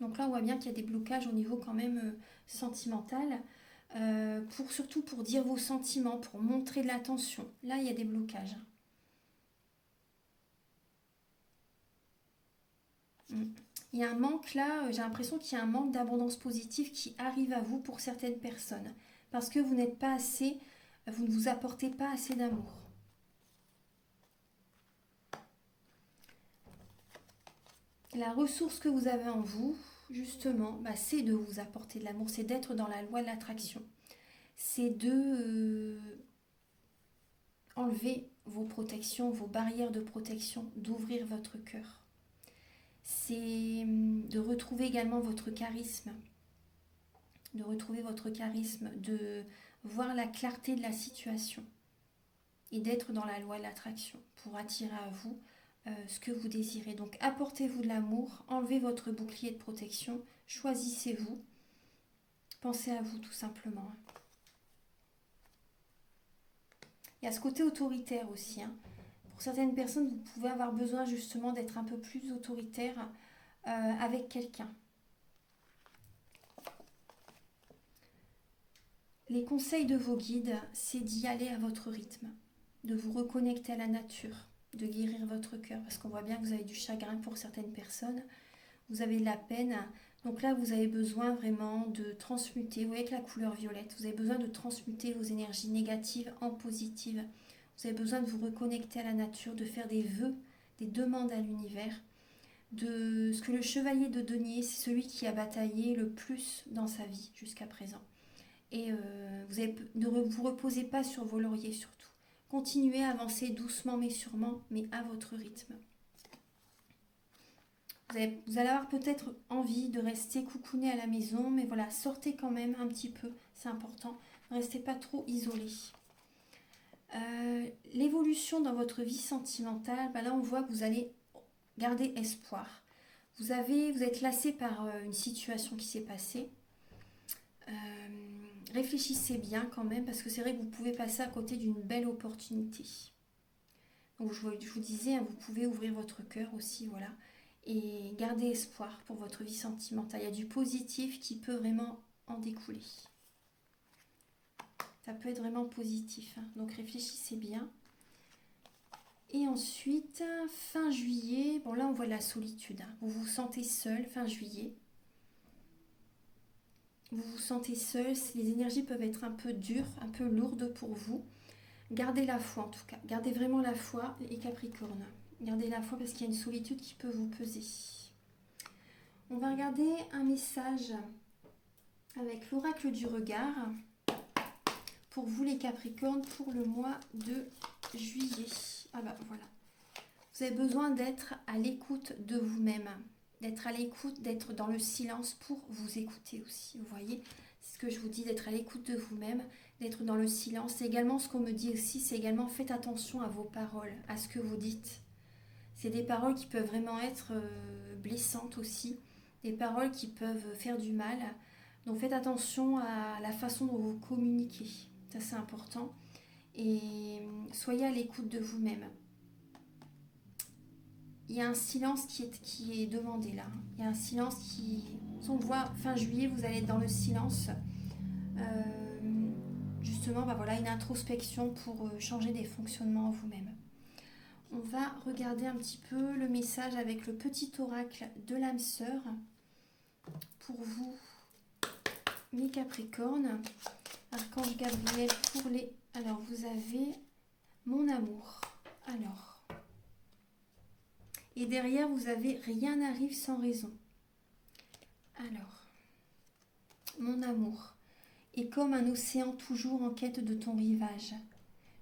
Donc là, on voit bien qu'il y a des blocages au niveau quand même sentimental. Surtout pour dire vos sentiments, pour montrer de l'attention. Là, il y a des blocages. Il y a un manque là, j'ai l'impression qu'il y a un manque d'abondance positive qui arrive à vous pour certaines personnes. Parce que vous n'êtes pas assez, vous ne vous apportez pas assez d'amour. La ressource que vous avez en vous, justement, c'est de vous apporter de l'amour, c'est d'être dans la loi de l'attraction. C'est de enlever vos protections, vos barrières de protection, d'ouvrir votre cœur. C'est de retrouver également votre charisme, de voir la clarté de la situation et d'être dans la loi de l'attraction pour attirer à vous ce que vous désirez. Donc apportez-vous de l'amour, enlevez votre bouclier de protection, choisissez-vous, pensez à vous tout simplement. Il y a ce côté autoritaire aussi. Hein. Pour certaines personnes, vous pouvez avoir besoin justement d'être un peu plus autoritaire avec quelqu'un. Les conseils de vos guides, c'est d'y aller à votre rythme, de vous reconnecter à la nature, de guérir votre cœur, parce qu'on voit bien que vous avez du chagrin pour certaines personnes, vous avez de la peine, donc là vous avez besoin vraiment de transmuter, vous voyez avec la couleur violette, vous avez besoin de transmuter vos énergies négatives en positives, vous avez besoin de vous reconnecter à la nature, de faire des vœux, des demandes à l'univers, de ce que le chevalier de denier, c'est celui qui a bataillé le plus dans sa vie jusqu'à présent. Et ne vous reposez pas sur vos lauriers surtout. Continuez à avancer doucement mais sûrement, mais à votre rythme. Vous allez avoir peut-être envie de rester coucouné à la maison, mais voilà, sortez quand même un petit peu, c'est important. Ne restez pas trop isolé. L'évolution dans votre vie sentimentale, là on voit que vous allez garder espoir. Vous êtes lassé par une situation qui s'est passée. Réfléchissez bien quand même, parce que c'est vrai que vous pouvez passer à côté d'une belle opportunité. Donc je vous disais, vous pouvez ouvrir votre cœur aussi, voilà, et garder espoir pour votre vie sentimentale. Il y a du positif qui peut vraiment en découler. Ça peut être vraiment positif, hein. Donc réfléchissez bien. Et ensuite, fin juillet, là on voit la solitude, hein. Vous vous sentez seul fin juillet. Vous vous sentez seul, les énergies peuvent être un peu dures, un peu lourdes pour vous. Gardez la foi en tout cas, gardez vraiment la foi les Capricornes. Gardez la foi parce qu'il y a une solitude qui peut vous peser. On va regarder un message avec l'oracle du regard pour vous les Capricornes pour le mois de juillet. Ah bah voilà. Vous avez besoin d'être à l'écoute de vous-même, d'être à l'écoute, d'être dans le silence pour vous écouter aussi. Vous voyez, c'est ce que je vous dis, d'être à l'écoute de vous-même, d'être dans le silence. C'est également ce qu'on me dit aussi, c'est également faites attention à vos paroles, à ce que vous dites. C'est des paroles qui peuvent vraiment être blessantes aussi, des paroles qui peuvent faire du mal. Donc faites attention à la façon dont vous communiquez, ça c'est important. Et soyez à l'écoute de vous-même. Il y a un silence qui est demandé là. Il y a un silence qui... On voit fin juillet, vous allez être dans le silence. Justement, bah voilà, une introspection pour changer des fonctionnements en vous-même. On va regarder un petit peu le message avec le petit oracle de l'âme sœur pour vous, mes Capricornes. Archange Gabriel pour les... Alors, vous avez mon amour. Alors... Et derrière, vous avez rien n'arrive sans raison. Alors, mon amour est comme un océan toujours en quête de ton rivage.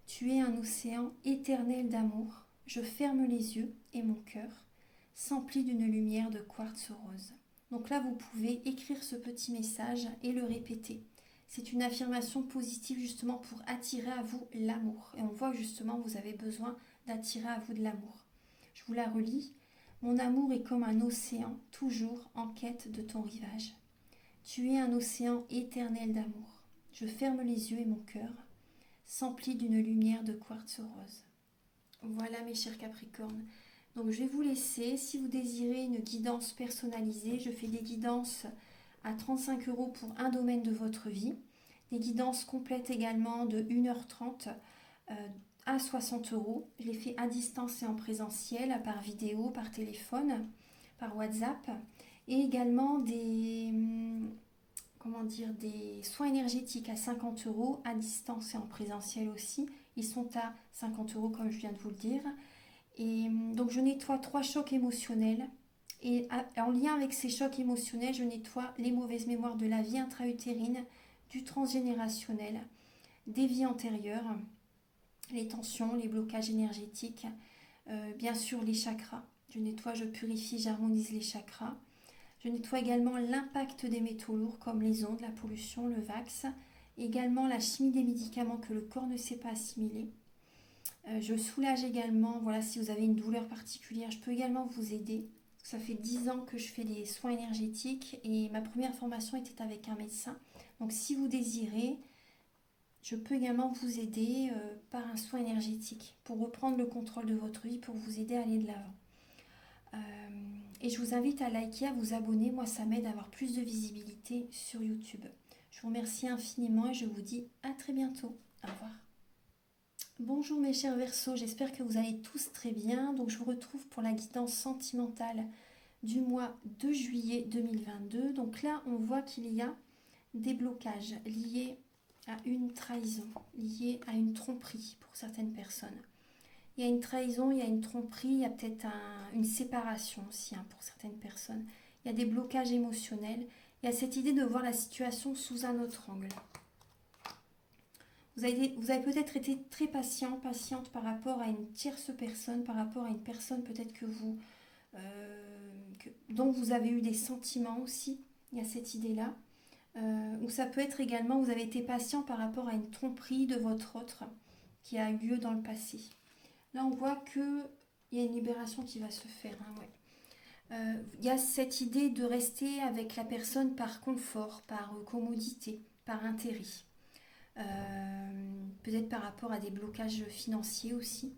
Tu es un océan éternel d'amour. Je ferme les yeux et mon cœur s'emplit d'une lumière de quartz rose. Donc là, vous pouvez écrire ce petit message et le répéter. C'est une affirmation positive justement pour attirer à vous l'amour. Et on voit que justement, vous avez besoin d'attirer à vous de l'amour. Je vous la relis. Mon amour est comme un océan, toujours en quête de ton rivage. Tu es un océan éternel d'amour. Je ferme les yeux et mon cœur s'emplit d'une lumière de quartz rose. Voilà mes chers Capricornes. Donc je vais vous laisser. Si vous désirez une guidance personnalisée, je fais des guidances à 35 € pour un domaine de votre vie. Des guidances complètes également de 1h30 à 60 €. Je les fais à distance et en présentiel, par vidéo, par téléphone, par WhatsApp. Et également des soins énergétiques à 50 € à distance et en présentiel aussi. Ils sont à 50 € comme je viens de vous le dire. Et donc je nettoie 3 chocs émotionnels. Et en lien avec ces chocs émotionnels, je nettoie les mauvaises mémoires de la vie intra-utérine, du transgénérationnel, des vies antérieures, les tensions, les blocages énergétiques, bien sûr les chakras. Je nettoie, je purifie, j'harmonise les chakras. Je nettoie également l'impact des métaux lourds comme les ondes, la pollution, le VAX, également la chimie des médicaments que le corps ne sait pas assimiler. Je soulage également, voilà, si vous avez une douleur particulière, je peux également vous aider. Ça fait 10 ans que je fais des soins énergétiques et ma première formation était avec un médecin. Donc si vous désirez, je peux également vous aider par un soin énergétique pour reprendre le contrôle de votre vie, pour vous aider à aller de l'avant. Et je vous invite à liker, à vous abonner. Moi, ça m'aide à avoir plus de visibilité sur YouTube. Je vous remercie infiniment et je vous dis à très bientôt. Au revoir. Bonjour mes chers Verseaux, j'espère que vous allez tous très bien. Donc je vous retrouve pour la guidance sentimentale du mois de juillet 2022. Donc là, on voit qu'il y a des blocages liés à une trahison, liés à une tromperie pour certaines personnes. Il y a une trahison, il y a une tromperie, il y a peut-être une séparation aussi pour certaines personnes. Il y a des blocages émotionnels. Il y a cette idée de voir la situation sous un autre angle. Vous avez peut-être été très patiente par rapport à une tierce personne, par rapport à une personne peut-être dont vous avez eu des sentiments aussi. Il y a cette idée-là. Ou ça peut être également, vous avez été patient par rapport à une tromperie de votre autre qui a eu lieu dans le passé. Là, on voit qu'il y a une libération qui va se faire. Il y a cette idée de rester avec la personne par confort, par commodité, par intérêt. Peut-être par rapport à des blocages financiers aussi.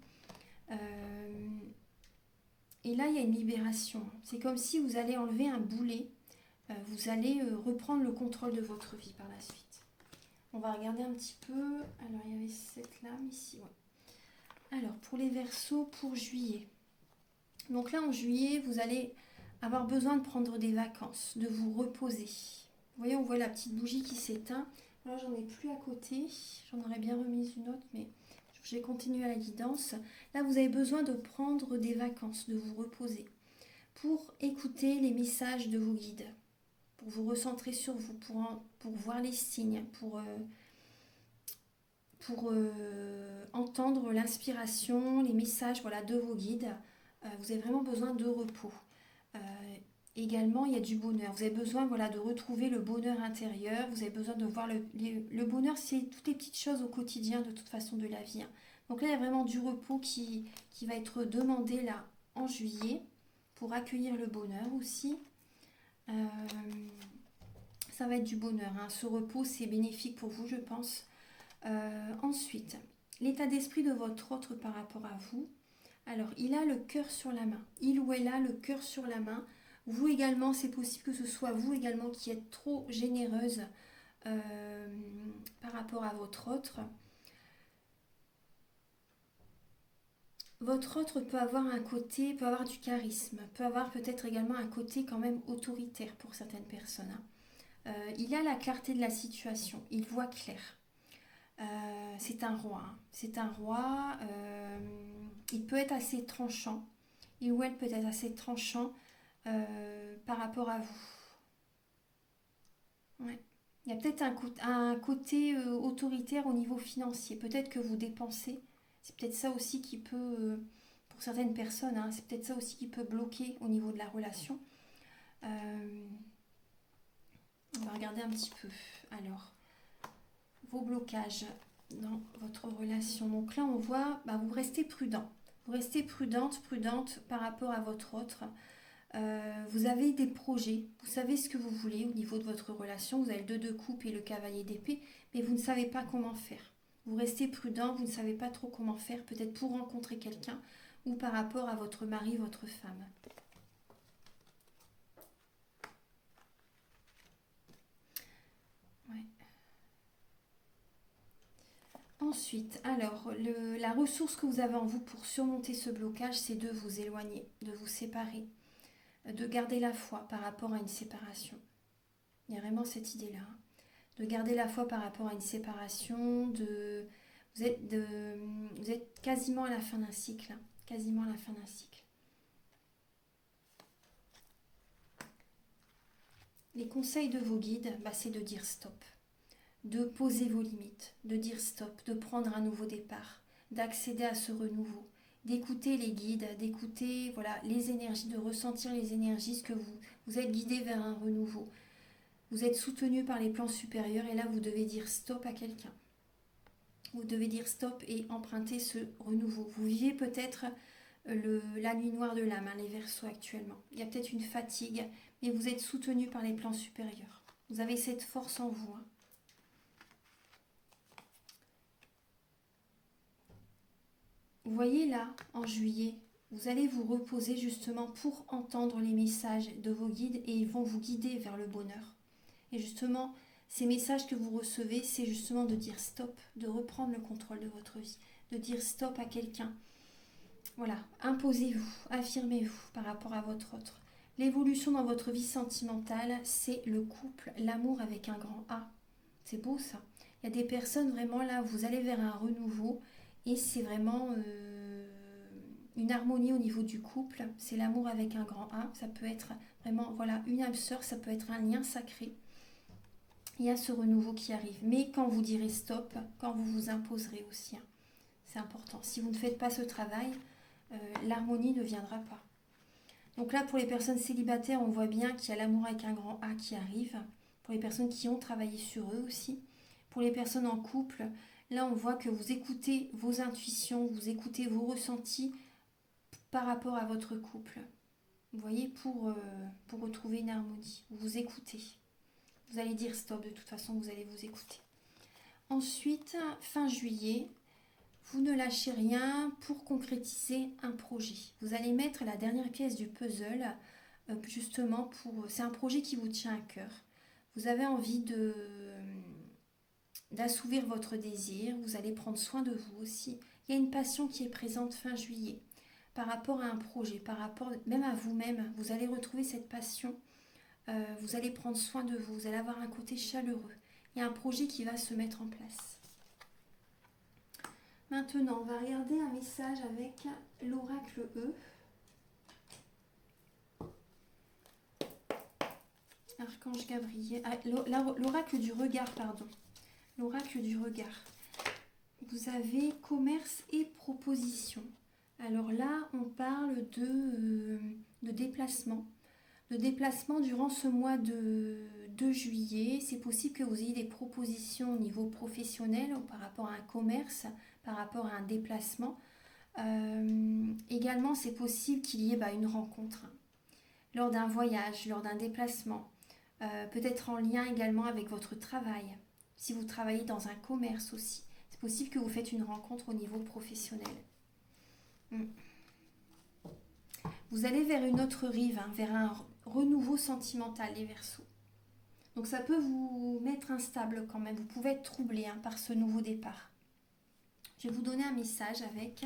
Et là, il y a une libération. C'est comme si vous allez enlever un boulet. Vous allez reprendre le contrôle de votre vie par la suite. On va regarder un petit peu. Alors, il y avait cette lame ici. Ouais. Alors, pour les Verseaux, pour juillet. Donc là, en juillet, vous allez avoir besoin de prendre des vacances, de vous reposer. Vous voyez, on voit la petite bougie qui s'éteint. Là, j'en ai plus à côté. J'en aurais bien remise une autre, mais je vais continuer à la guidance. Là, vous avez besoin de prendre des vacances, de vous reposer, pour écouter les messages de vos guides, pour vous recentrer sur vous, pour voir les signes, pour entendre l'inspiration, les messages voilà, de vos guides. Vous avez vraiment besoin de repos. Euh, Également, il y a du bonheur. Vous avez besoin voilà, de retrouver le bonheur intérieur. Vous avez besoin de voir le bonheur, c'est toutes les petites choses au quotidien de toute façon de la vie. Donc là, il y a vraiment du repos qui va être demandé là en juillet pour accueillir le bonheur aussi. Euh, Ça va être du bonheur. Ce repos, c'est bénéfique pour vous, je pense. Ensuite, l'état d'esprit de votre autre par rapport à vous. Alors, il a le cœur sur la main. Il ou elle a le cœur sur la main. Vous également, c'est possible que ce soit vous également qui êtes trop généreuse par rapport à votre autre. Votre autre peut avoir un côté, peut avoir du charisme, peut avoir peut-être également un côté quand même autoritaire pour certaines personnes. Il a la clarté de la situation, il voit clair. C'est un roi. C'est un roi. Il peut être assez tranchant. Il ou elle peut être assez tranchant par rapport à vous. Ouais. Il y a peut-être un côté autoritaire au niveau financier. Peut-être que vous dépensez. C'est peut-être ça aussi qui peut, pour certaines personnes, c'est peut-être ça aussi qui peut bloquer au niveau de la relation. On va regarder un petit peu. Alors, vos blocages dans votre relation. Donc là, on voit, vous restez prudent. Vous restez prudente par rapport à votre autre. Vous avez des projets, vous savez ce que vous voulez au niveau de votre relation. Vous avez le 2 de coupe et le cavalier d'épée, mais vous ne savez pas comment faire. Vous restez prudent, vous ne savez pas trop comment faire, peut-être pour rencontrer quelqu'un ou par rapport à votre mari, votre femme. Ouais. Ensuite, alors, la ressource que vous avez en vous pour surmonter ce blocage, c'est de vous éloigner, de vous séparer, de garder la foi par rapport à une séparation. Il y a vraiment cette idée-là. De garder la foi par rapport à une séparation, vous êtes quasiment à la fin d'un cycle. Quasiment à la fin d'un cycle. Les conseils de vos guides, c'est de dire stop. De poser vos limites, de dire stop, de prendre un nouveau départ, d'accéder à ce renouveau, d'écouter les guides, d'écouter les énergies, de ressentir les énergies, ce que vous êtes guidé vers un renouveau. Vous êtes soutenu par les plans supérieurs et là vous devez dire stop à quelqu'un. Vous devez dire stop et emprunter ce renouveau. Vous vivez peut-être la nuit noire de l'âme, les Verseaux actuellement. Il y a peut-être une fatigue, mais vous êtes soutenu par les plans supérieurs. Vous avez cette force en vous. Vous voyez là, en juillet, vous allez vous reposer justement pour entendre les messages de vos guides et ils vont vous guider vers le bonheur. Et justement, ces messages que vous recevez, c'est justement de dire stop, de reprendre le contrôle de votre vie, de dire stop à quelqu'un. Voilà, imposez-vous, affirmez-vous par rapport à votre autre. L'évolution dans votre vie sentimentale, c'est le couple, l'amour avec un grand A. C'est beau ça. Il y a des personnes vraiment là, vous allez vers un renouveau et c'est vraiment une harmonie au niveau du couple. C'est l'amour avec un grand A. Ça peut être vraiment une âme sœur, ça peut être un lien sacré. Il y a ce renouveau qui arrive. Mais quand vous direz stop, quand vous vous imposerez aussi, c'est important. Si vous ne faites pas ce travail, l'harmonie ne viendra pas. Donc là, pour les personnes célibataires, on voit bien qu'il y a l'amour avec un grand A qui arrive. Pour les personnes qui ont travaillé sur eux aussi. Pour les personnes en couple, là, on voit que vous écoutez vos intuitions, vous écoutez vos ressentis par rapport à votre couple. Vous voyez, pour retrouver une harmonie. Vous écoutez. Vous allez dire stop, de toute façon, vous allez vous écouter. Ensuite, fin juillet, vous ne lâchez rien pour concrétiser un projet. Vous allez mettre la dernière pièce du puzzle, justement, c'est un projet qui vous tient à cœur. Vous avez envie d'assouvir votre désir, vous allez prendre soin de vous aussi. Il y a une passion qui est présente fin juillet par rapport à un projet, par rapport même à vous-même. Vous allez retrouver cette passion. Vous allez prendre soin de vous, vous allez avoir un côté chaleureux. Il y a un projet qui va se mettre en place. Maintenant, on va regarder un message avec l'oracle E. Archange Gabriel. Ah, l'oracle du regard, pardon. L'oracle du regard. Vous avez commerce et proposition. Alors là, on parle de déplacement. De déplacement durant ce mois de juillet. C'est possible que vous ayez des propositions au niveau professionnel ou par rapport à un commerce, par rapport à un déplacement. Également, c'est possible qu'il y ait une rencontre lors d'un voyage, lors d'un déplacement. Peut-être en lien également avec votre travail. Si vous travaillez dans un commerce aussi, c'est possible que vous faites une rencontre au niveau professionnel. Vous allez vers une autre rive, vers un renouveau sentimental, les Verseaux. Donc ça peut vous mettre instable quand même. Vous pouvez être troublé par ce nouveau départ. Je vais vous donner un message avec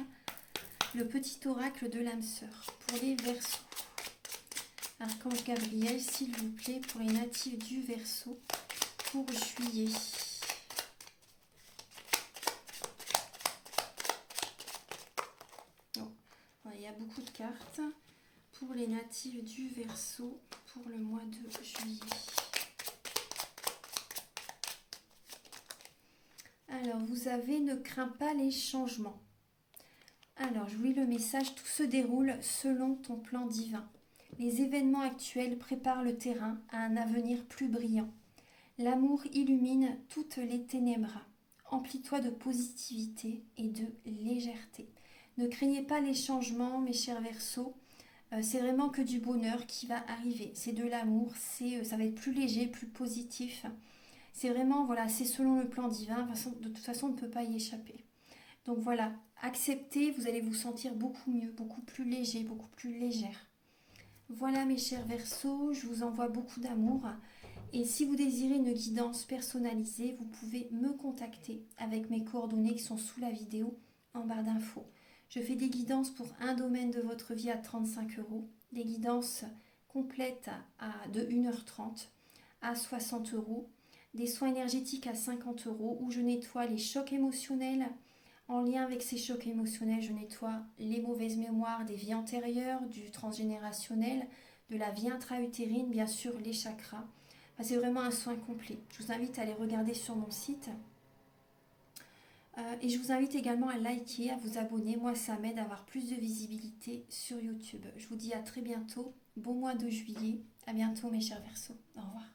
le petit oracle de l'âme sœur pour les Verseaux. Archange Gabriel, s'il vous plaît, pour les natifs du Verseau pour juillet. Il y a beaucoup de cartes pour les natifs du Verseau pour le mois de juillet. Alors, vous avez ne crains pas les changements. Alors, je vous lis le message. Tout se déroule selon ton plan divin. Les événements actuels préparent le terrain à un avenir plus brillant. L'amour illumine toutes les ténèbres. Emplis-toi de positivité et de légèreté. Ne craignez pas les changements, mes chers Verseaux. C'est vraiment que du bonheur qui va arriver. C'est de l'amour, ça va être plus léger, plus positif. C'est vraiment, voilà, c'est selon le plan divin. De toute façon, on ne peut pas y échapper. Donc voilà, acceptez, vous allez vous sentir beaucoup mieux, beaucoup plus léger, beaucoup plus légère. Voilà mes chers Verseaux, je vous envoie beaucoup d'amour. Et si vous désirez une guidance personnalisée, vous pouvez me contacter avec mes coordonnées qui sont sous la vidéo en barre d'infos. Je fais des guidances pour un domaine de votre vie à 35 €, des guidances complètes de 1h30 à 60 €, des soins énergétiques à 50 € où je nettoie les chocs émotionnels. En lien avec ces chocs émotionnels, je nettoie les mauvaises mémoires des vies antérieures, du transgénérationnel, de la vie intra-utérine, bien sûr les chakras. C'est vraiment un soin complet. Je vous invite à aller regarder sur mon site. Et je vous invite également à liker, à vous abonner. Moi, ça m'aide à avoir plus de visibilité sur YouTube. Je vous dis à très bientôt. Bon mois de juillet. À bientôt mes chers Verseaux. Au revoir.